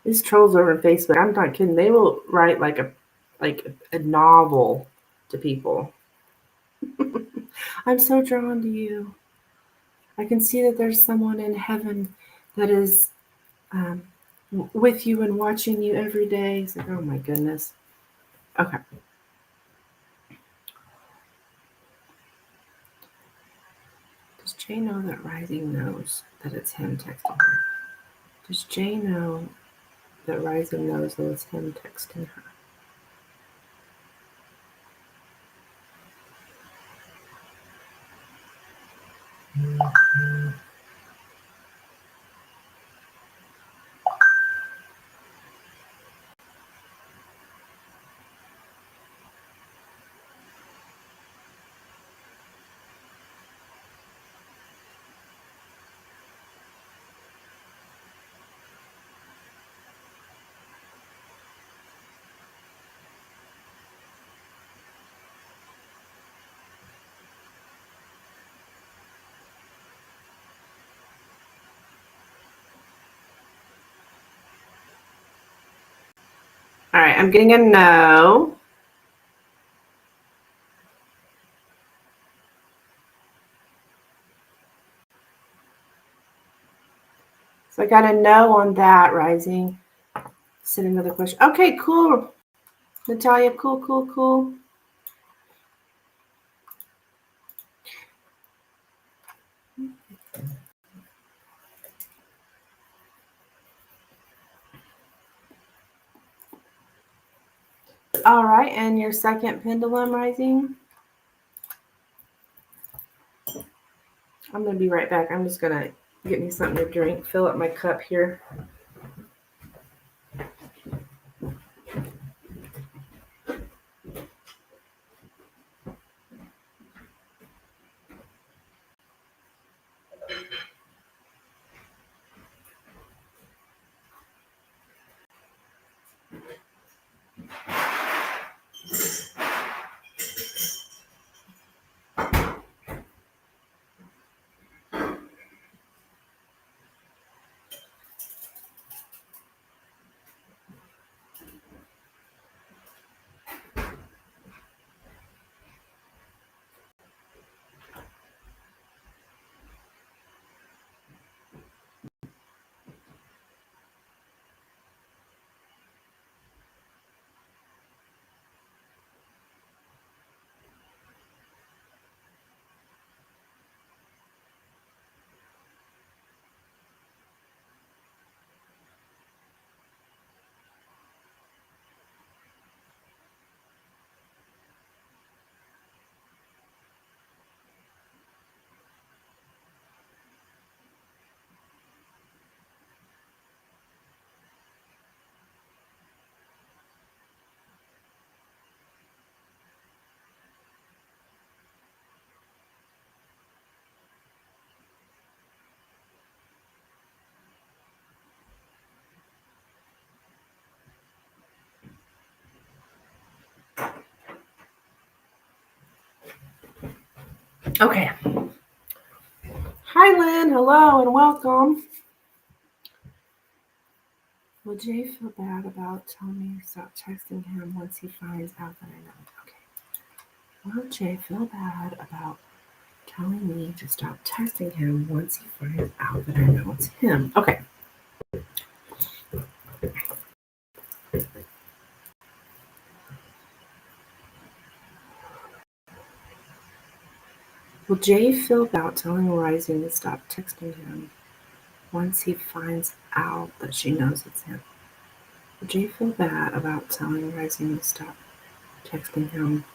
These trolls over on Facebook, I'm not kidding. They will write like a novel to people. I'm so drawn to you. I can see that there's someone in heaven that is with you and watching you every day. It's like, oh my goodness. Okay. Jay know that Rising knows that it's him texting her? Does Jay know that Rising knows that it's him texting her? All right, I'm getting a no. So I got a no on that, Rising. Send another question. Okay, cool. Natalia, cool. All right, and your second pendulum, Rising? I'm going to be right back. I'm just going to get me something to drink, fill up my cup here. Okay. Hi, Lynn. Hello and welcome. Will Jay feel bad about telling me to stop texting him once he finds out that I know? Okay. Will Jay feel bad about telling me to stop texting him once he finds out that I know it's him? Okay. Will Jay feel bad about telling Rising to stop texting him once he finds out that she knows it's him? Will Jay feel bad about telling Rising to stop texting him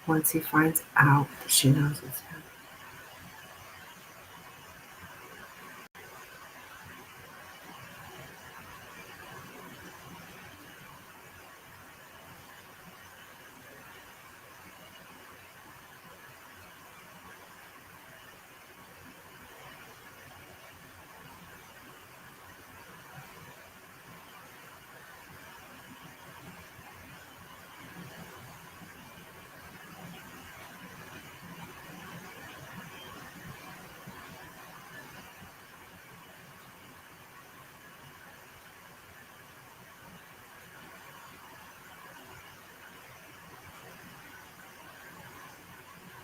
once he finds out that she knows it's him?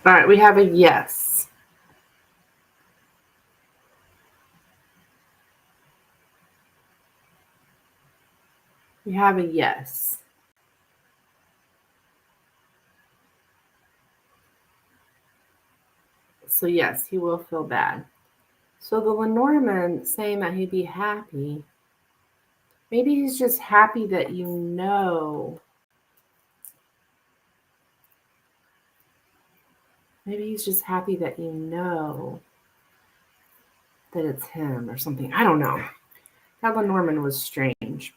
All right, we have a yes. We have a yes. So yes, he will feel bad. So the Lenormand saying that he'd be happy, maybe he's just happy that you know. Maybe he's just happy that you know that it's him or something. I don't know. That Lenormand was strange.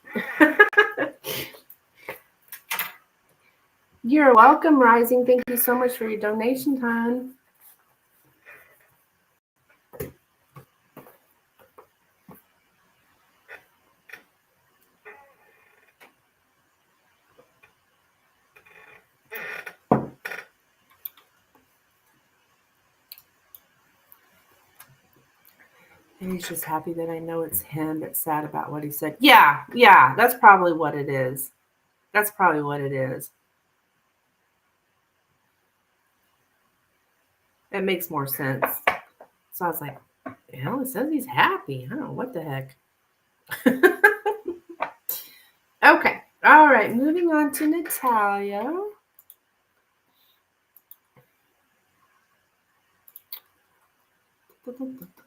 You're welcome, Rising. Thank you so much for your donation, hon. And he's just happy that I know it's him, but sad about what he said. Yeah, that's probably what it is. That's probably what it is. It makes more sense. So I was like, hell, it says he's happy. I don't know what the heck. Okay. All right. Moving on to Natalia.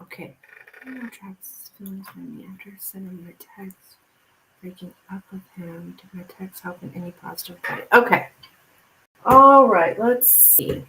Okay. Travis' feelings when me after sending my text, breaking up with him. Did my text help in any positive way? Okay. All right. Let's see.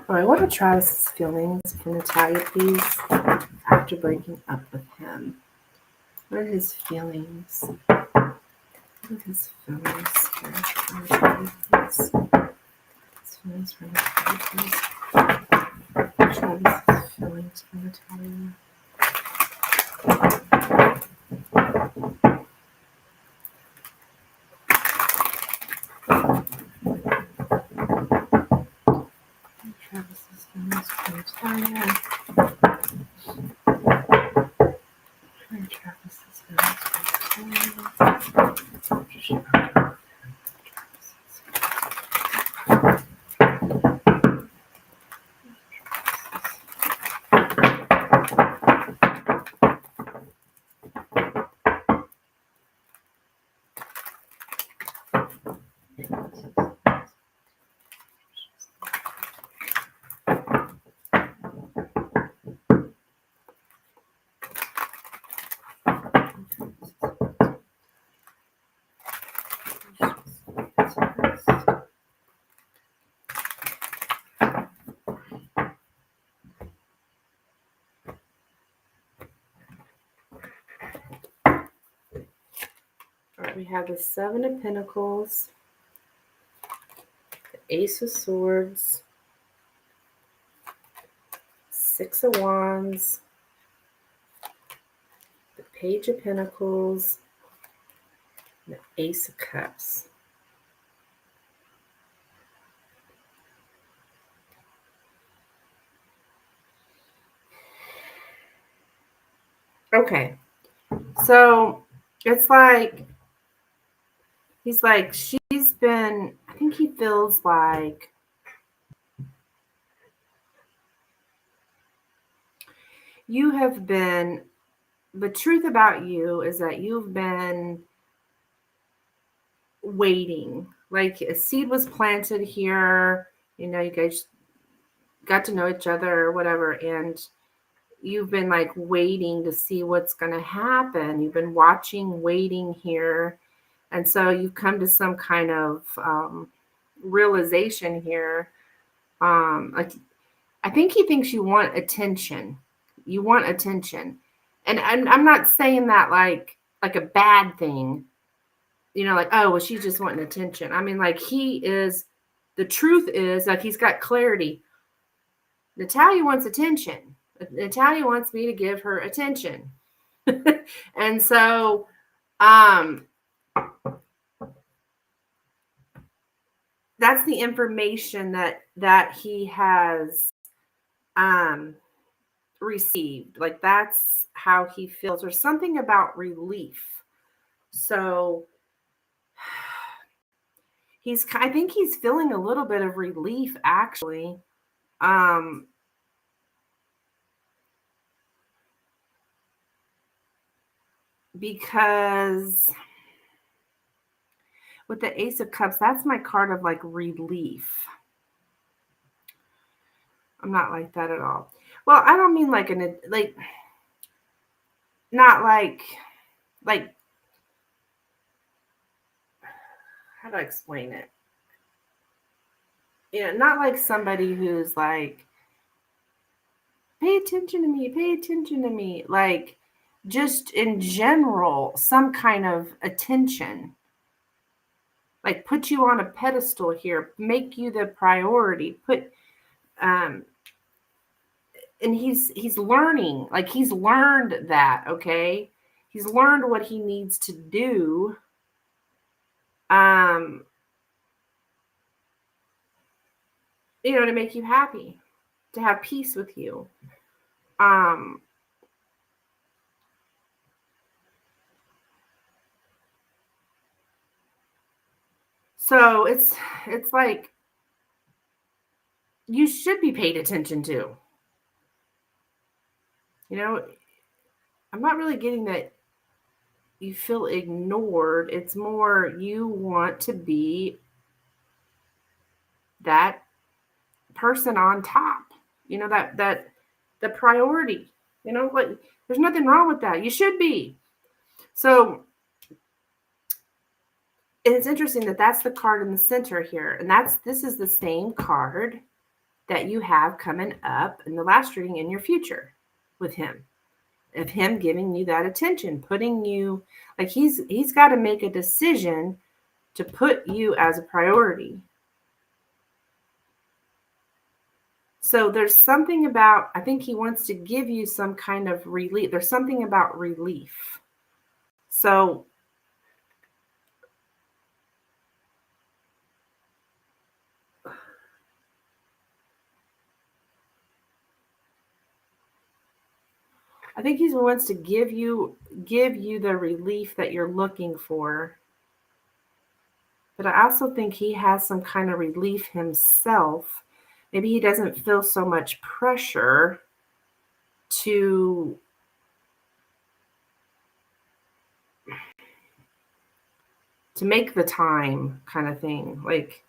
All right, what are Travis's feelings for Natalia, please, after breaking up with him? What are his feelings? What are his feelings for Natalia, please? His feelings for Natalia, please. Travis's feelings for Natalia. Travis's feelings for Natalia. Travis's feelings for Natalia. We have the Seven of Pentacles, the Ace of Swords, Six of Wands, the Page of Pentacles, and the Ace of Cups. Okay, so it's like, he's like, she's been, I think he feels like you have been, the truth about you is that you've been waiting. Like a seed was planted here, you know, you guys got to know each other or whatever, and you've been like waiting to see what's going to happen. You've been watching, waiting here. And so you've come to some kind of realization here. Like, I think he thinks you want attention. You want attention. And I'm not saying that like a bad thing, you know, like, oh, well, she's just wanting attention. I mean, like, the truth is, like, he's got clarity. Natalia wants attention. Natalia wants me to give her attention. And so, that's the information that he has received. Like that's how he feels, or something about relief. So I think he's feeling a little bit of relief actually. Um because with the Ace of Cups, that's my card of like relief. I'm not like that at all. Well, I don't mean like not like how do I explain it? Not like somebody who's like, pay attention to me, pay attention to me. Like just in general, some kind of attention. Like put you on a pedestal here, make you the priority. Um and he's learning, like he's learned that, okay? He's learned what he needs to do. Um to make you happy, to have peace with you. Um, so it's like you should be paid attention to. You know, I'm not really getting that you feel ignored. It's more you want to be that person on top. That the priority. Like there's nothing wrong with that. You should be. So and it's interesting that that's the card in the center here, and this is the same card that you have coming up in the last reading in your future with him, of him giving you that attention, putting you like he's got to make a decision to put you as a priority. So there's something about, I think he wants to give you some kind of relief. There's something about relief. So I think he wants to give you the relief that you're looking for. But I also think he has some kind of relief himself. Maybe he doesn't feel so much pressure to make the time kind of thing. Like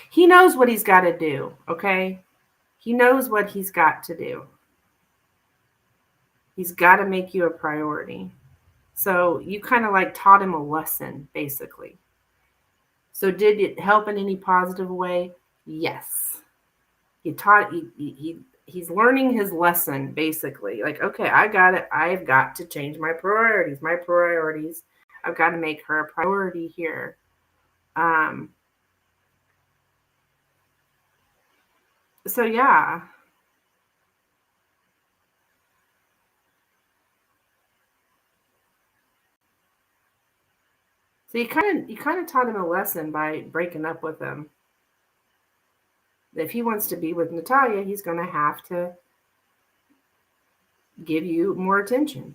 he knows what he's got to do, okay? He knows what he's got to do. He's got to make you a priority. So you kind of like taught him a lesson, basically. So did it help in any positive way? Yes. He's learning his lesson, basically. Like, okay, I got it. I've got to change my priorities. I've got to make her a priority here. So yeah. So you kind of taught him a lesson by breaking up with him. If he wants to be with Natalia, he's going to have to give you more attention.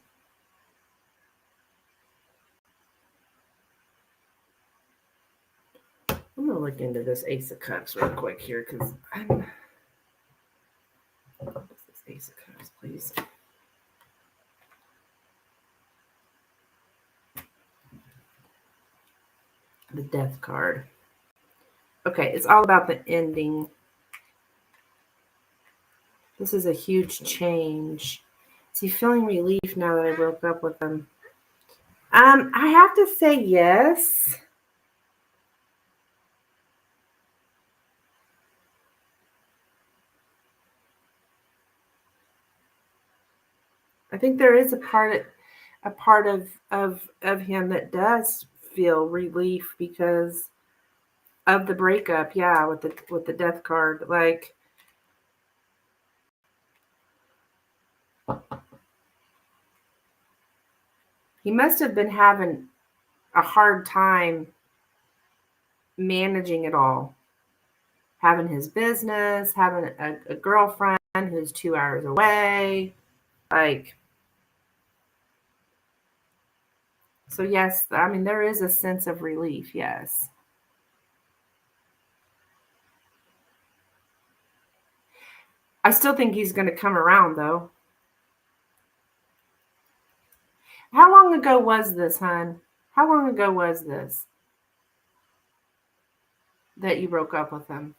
I'm going to look into this Ace of Cups real quick here because what is this Ace of Cups, please? The Death card. Okay, it's all about the ending. This is a huge change. Is he feeling relief now that I broke up with him? I have to say yes. I think there is a part of him that does feel relief because of the breakup. Yeah, with the Death card. Like he must have been having a hard time managing it all. Having his business, having a girlfriend who's 2 hours away. Like, so yes, I mean, there is a sense of relief, yes. I still think he's going to come around, though. How long ago was this, hon? How long ago was this that you broke up with him?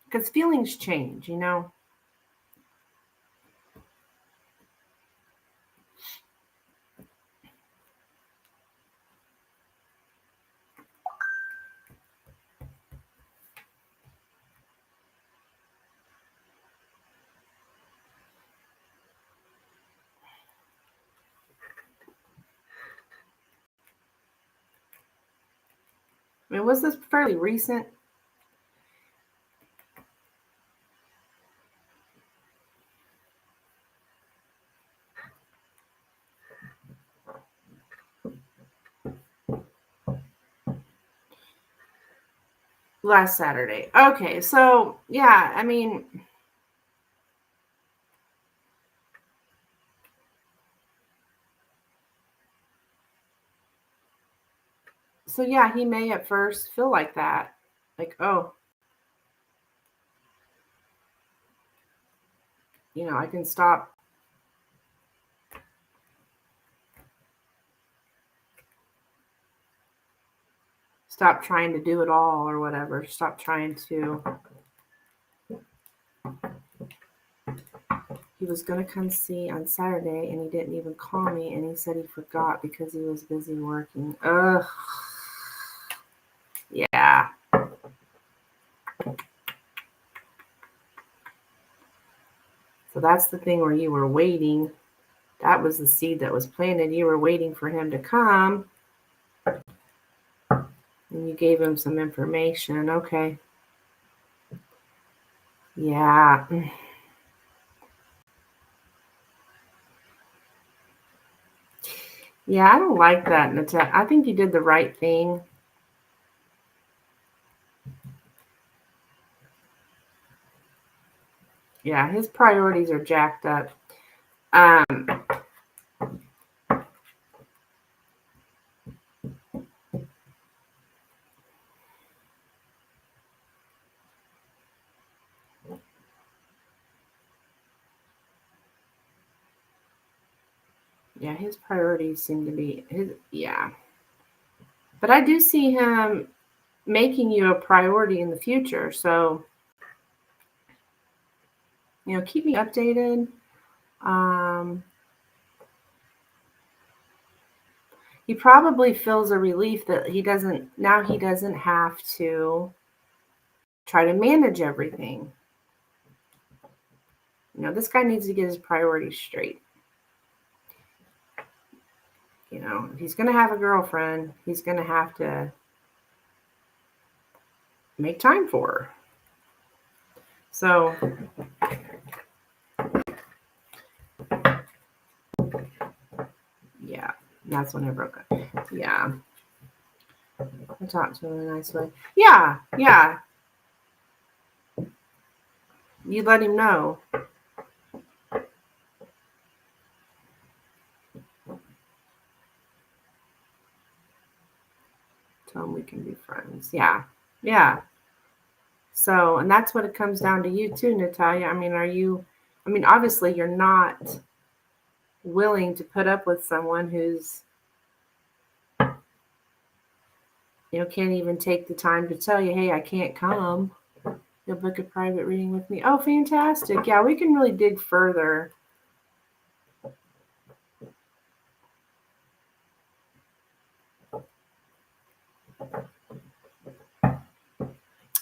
Because feelings change, you know? I mean, was this fairly recent? Last Saturday. Okay, so yeah, I mean, so yeah, he may at first feel like that. Like, oh, you know, I can stop trying to do it all or whatever. Stop trying to. He was going to come see on Saturday and he didn't even call me and he said he forgot because he was busy working. Ugh. Yeah. So that's the thing where you were waiting. That was the seed that was planted. You were waiting for him to come. And you gave him some information. Okay. Yeah. Yeah, I don't like that, Natalia. I think you did the right thing. Yeah, his priorities are jacked up. Yeah, his priorities seem to be yeah. But I do see him making you a priority in the future. So, you know, keep me updated. He probably feels a relief that he doesn't have to try to manage everything. You know, this guy needs to get his priorities straight. You know, if he's going to have a girlfriend, he's going to have to make time for her. So, yeah, that's when I broke up. Yeah. I talked to him in a nice way. Yeah, yeah. You let him know. Tell him we can be friends. Yeah, yeah. So, and that's what it comes down to you too, Natalia. I mean, obviously you're not willing to put up with someone who's, you know, can't even take the time to tell you, hey, I can't come. You'll book a private reading with me. Oh, fantastic. Yeah, we can really dig further.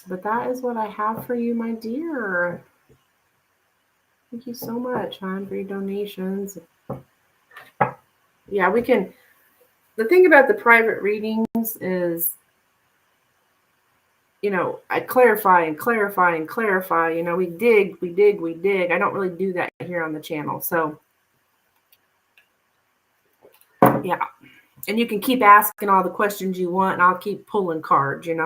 But that is what I have for you, my dear. Thank you so much, hon, for your donations. Yeah, we can. The thing about the private readings is I clarify and clarify and clarify. We dig, we dig, we dig. I don't really do that here on the channel. So, yeah. And you can keep asking all the questions you want, and I'll keep pulling cards, It's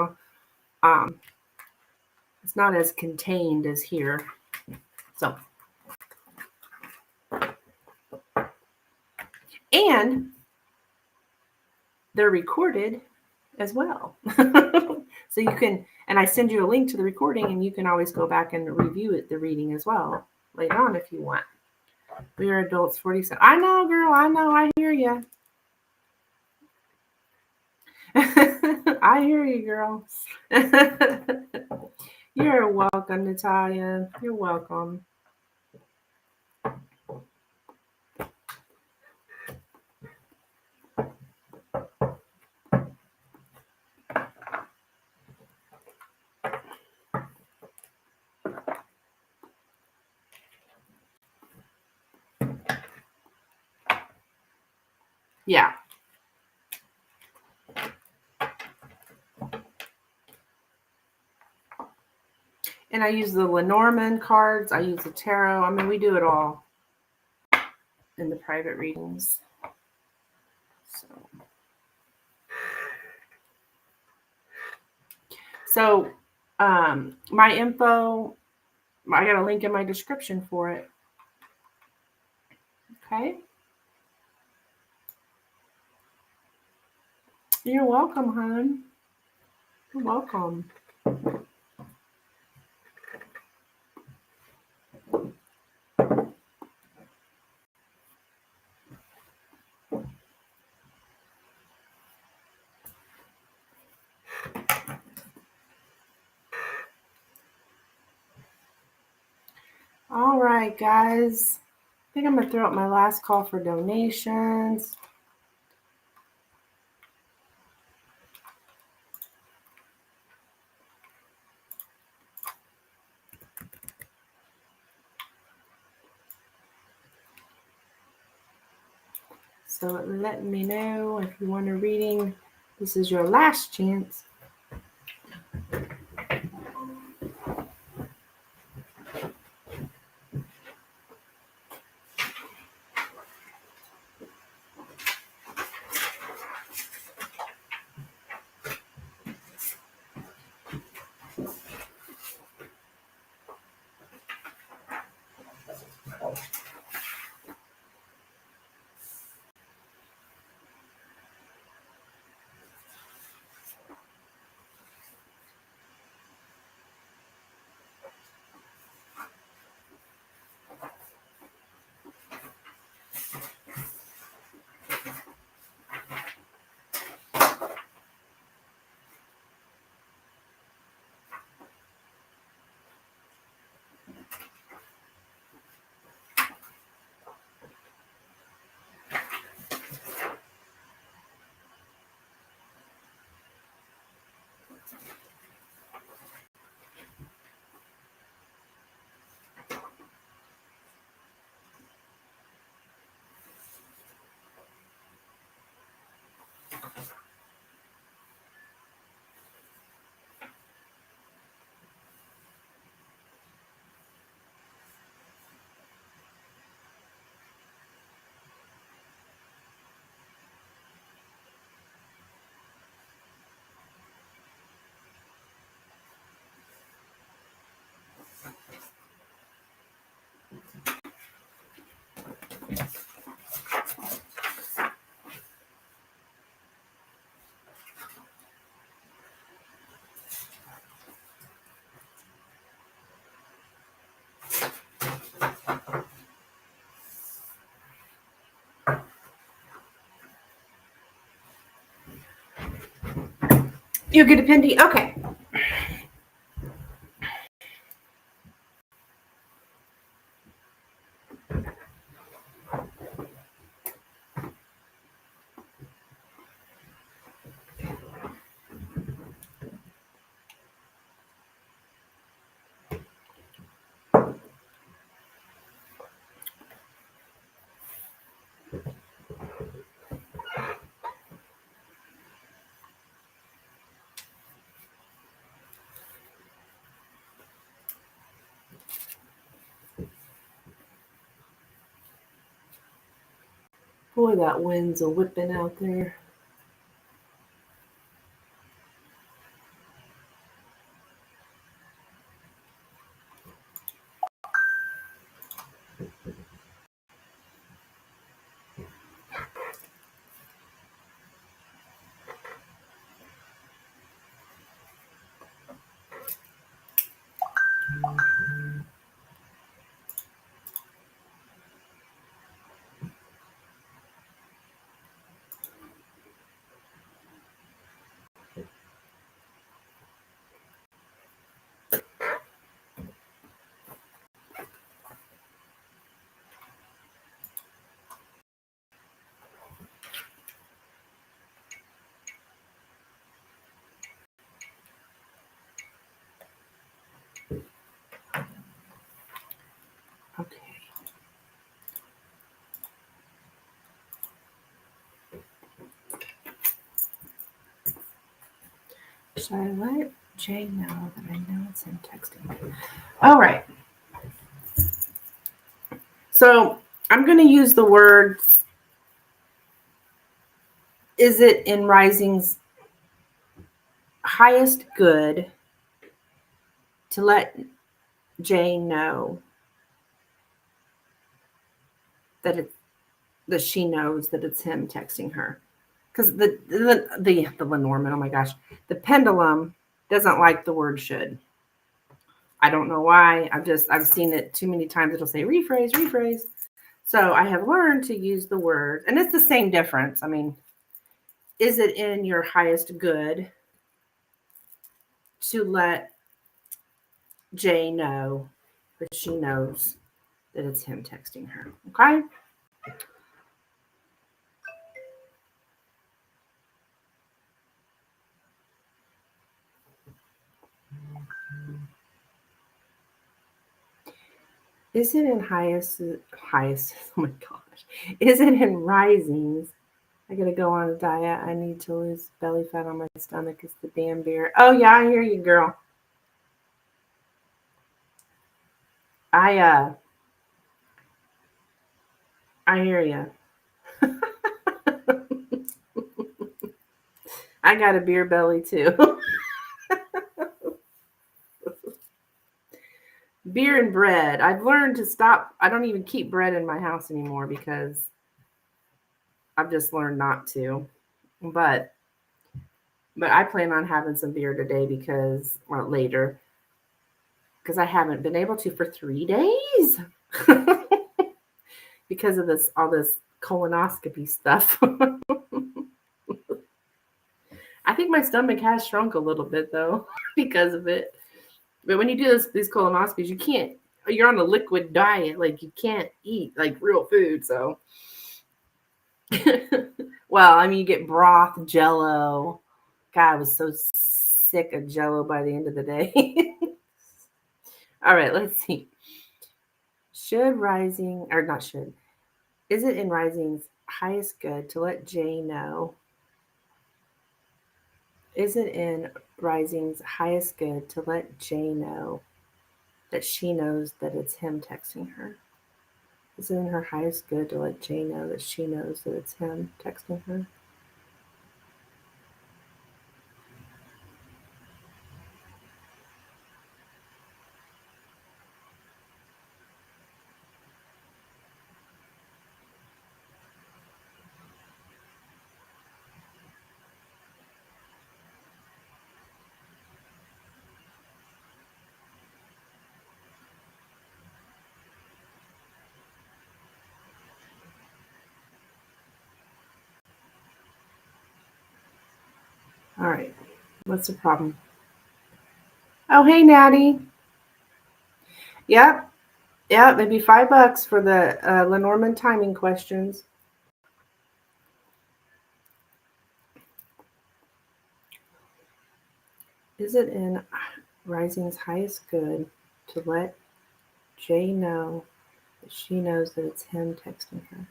not as contained as here. So, and they're recorded as well. So you can, and I send you a link to the recording, and you can always go back and review the reading as well later on if you want. We are adults 47. I know, girl. I know. I hear you. I hear you, girl. You're welcome, Natalia. You're welcome. Yeah. And I use the Lenormand cards. I use the tarot. I mean, we do it all in the private readings. So my info, I got a link in my description for it. Okay. You're welcome, hon. You're welcome. All right, guys. I think I'm going to throw out my last call for donations. So let me know if you want a reading. This is your last chance. You get a pending? Okay. Boy, that wind's a whipping out there. Okay. Should I let Jay know that I know it's him texting? All right. So I'm going to use the words, is it in Rising's highest good to let Jay know that she knows that it's him texting her? Because the Lenormand, oh my gosh, the Pendulum doesn't like the word should. I don't know why. I've seen it too many times. It'll say rephrase. So I have learned to use the word, and it's the same difference. I mean, is it in your highest good to let Jay know that she knows that it's him texting her? Okay. Is it in highest? Oh my gosh. Is it in risings? I gotta go on a diet. I need to lose belly fat on my stomach. It's the damn beer. Oh yeah, I hear you, girl. I hear you. I got a beer belly too. Beer and bread. I've learned to stop. I don't even keep bread in my house anymore because I've just learned not to. But I plan on having some beer today because, well, later, because I haven't been able to for 3 days because of all this colonoscopy stuff. I think my stomach has shrunk a little bit though because of it. But when you do these colonoscopies, you're on a liquid diet. Like you can't eat like real food. So, well, I mean, you get broth, Jello. God, I was so sick of Jello by the end of the day. All right, let's see. Should rising, or not should, is it in rising's highest good to let Jay know? Is it in rising's highest good to let Jay know that she knows that it's him texting her? Is it in her highest good to let Jay know that she knows that it's him texting her? All right. What's the problem? Oh, hey, Natty. Yep. Yeah, maybe $5 for the Lenormand timing questions. Is it in rising's highest good to let Jay know that she knows that it's him texting her?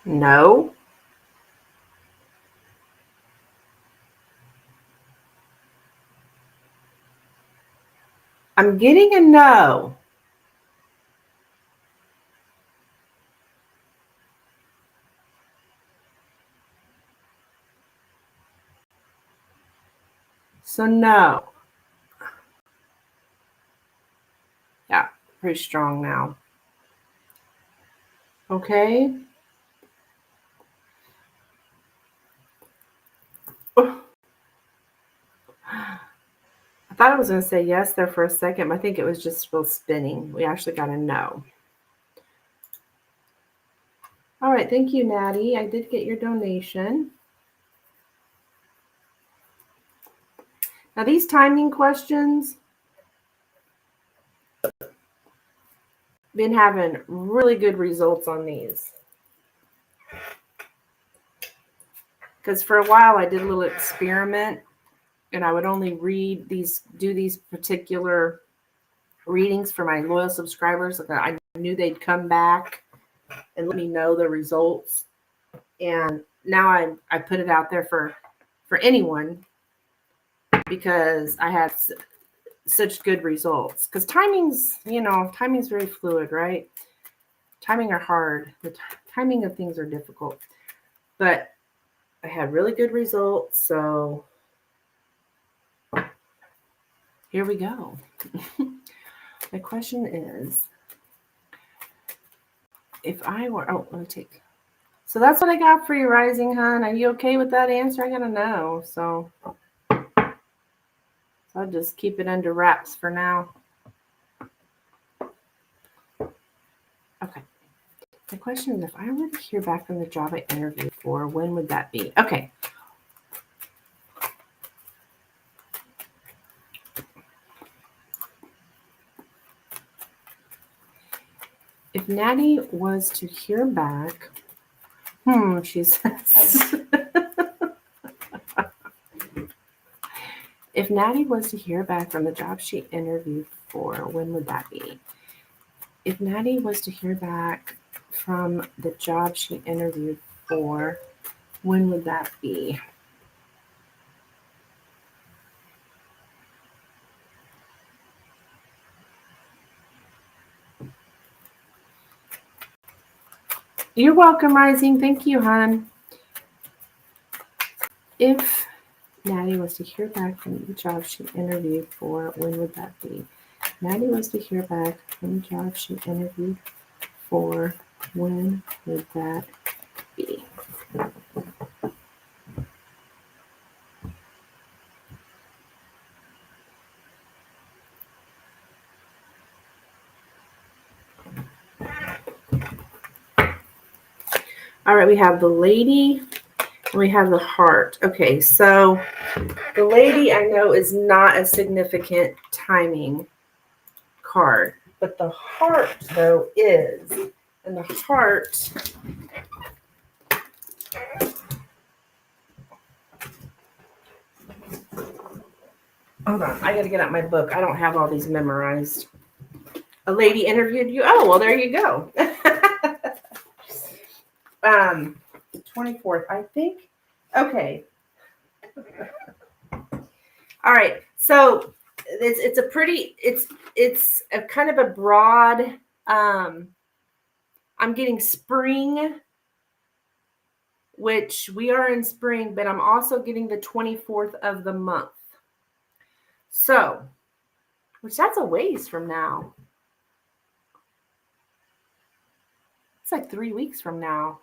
No. I'm getting a no. So no. Yeah, pretty strong now. Okay. I thought I was going to say yes there for a second, but I think it was just still spinning. We actually got a no. All right. Thank you, Natty. I did get your donation. Now, these timing questions, been having really good results on these. Because for a while I did a little experiment and I would only do these particular readings for my loyal subscribers. Like I knew they'd come back and let me know the results. And now I put it out there for anyone because I had such good results. Because timing's very fluid, right? Timing are hard. The timing of things are difficult. But I had really good results, so here we go. My question is, if I were, let me take. So that's what I got for you, Rising Hun. Are you okay with that answer? I gotta know. So I'll just keep it under wraps for now. Okay. The question is, if I were to hear back from the job I interviewed for, when would that be? Okay. If Natty was to hear back, she says. If Natty was to hear back from the job she interviewed for, when would that be? If Natty was to hear back from the job she interviewed for, when would that be? You're welcome, Rising. Thank you, hon. If Natty was to hear back from the job she interviewed for, when would that be? Natty was to hear back from the job she interviewed for, when would that be? All right, we have the lady and we have the heart. Okay, so the lady I know is not a significant timing card, but the heart, though, is. And the heart, hold on, I got to get out my book. I don't have all these memorized. A lady interviewed you? Oh, well, there you go. 24th, I think. Okay. All right. So it's a kind of a broad, I'm getting spring, which we are in spring, but I'm also getting the 24th of the month. So, which that's a ways from now. It's like 3 weeks from now.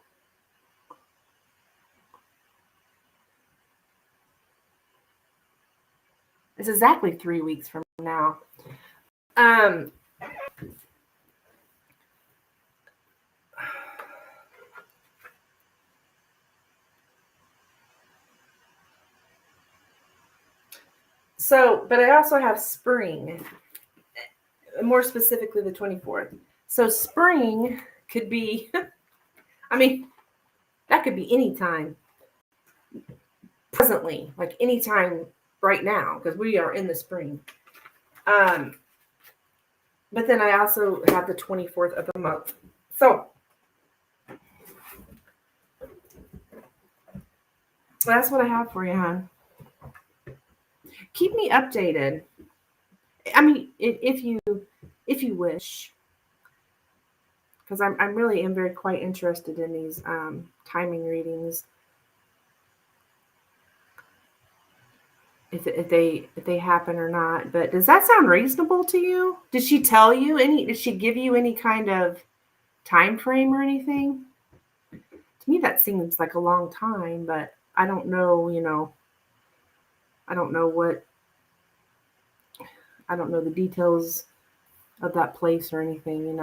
It's exactly 3 weeks from now. So, but I also have spring, more specifically the 24th. So spring could be, I mean, that could be any time. presently, like anytime right now, because we are in the spring. But then I also have the 24th of the month. So that's what I have for you, hon. Keep me updated. I mean, if you wish, because I'm really am very quite interested in these timing readings. If they happen or not. But does that sound reasonable to you? Did she tell you any? Did she give you any kind of time frame or anything? To me, that seems like a long time, but I don't know. I don't know I don't know the details of that place or anything.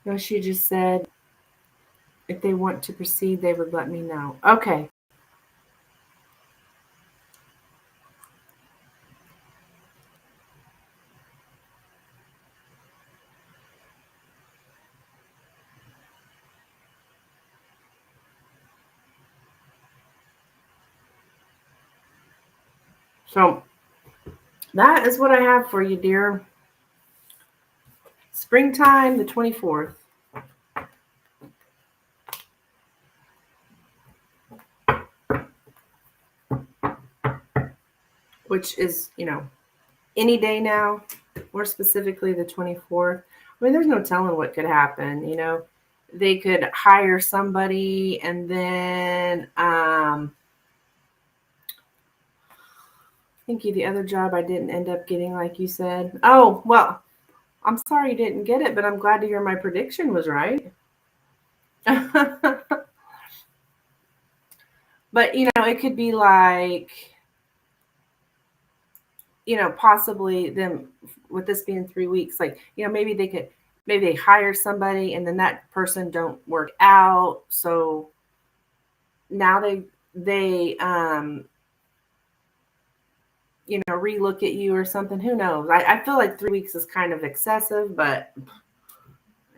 No, she just said if they want to proceed, they would let me know. Okay. So that is what I have for you, dear. Springtime, the 24th. Which is, any day now, more specifically the 24th. I mean, there's no telling what could happen. They could hire somebody and then thank you. The other job I didn't end up getting, like you said. Oh, well, I'm sorry you didn't get it, but I'm glad to hear my prediction was right. But, it could be like, possibly them with this being 3 weeks, like, maybe they hire somebody and then that person don't work out. So now they relook at you or something. Who knows? I feel like 3 weeks is kind of excessive, but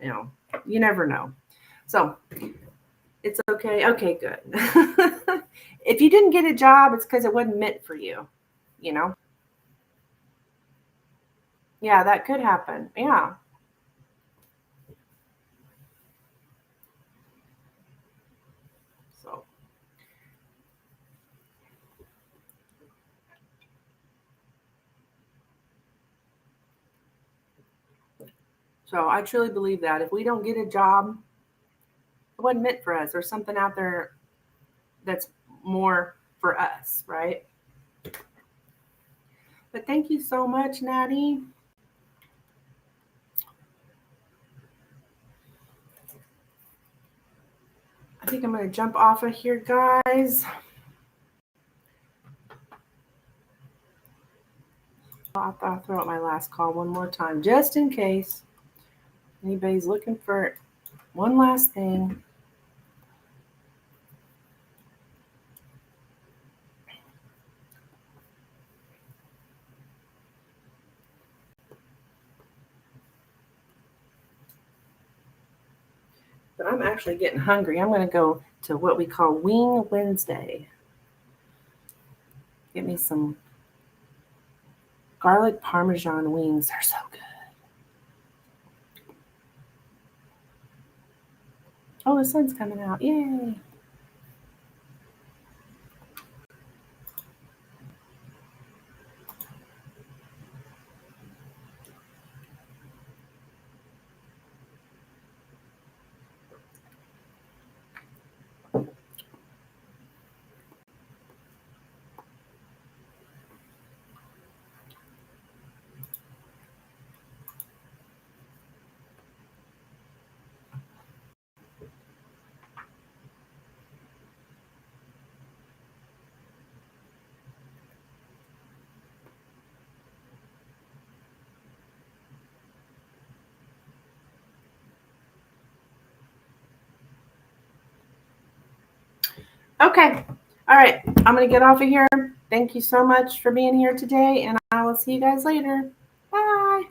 you never know. So it's okay. Okay, good. If you didn't get a job, it's because it wasn't meant for you. Yeah, that could happen. Yeah. So I truly believe that if we don't get a job, it wasn't meant for us. There's something out there that's more for us, right? But thank you so much, Natty. I think I'm going to jump off of here, guys. I'll throw out my last call one more time, just in case anybody's looking for one last thing. But I'm actually getting hungry. I'm going to go to what we call Wing Wednesday. Get me some garlic parmesan wings. They're so good. Oh, the sun's coming out. Yay. Okay. All right, I'm going to get off of here. Thank you so much for being here today, and I will see you guys later. Bye.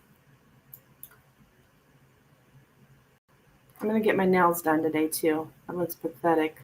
I'm going to get my nails done today, too. That looks pathetic.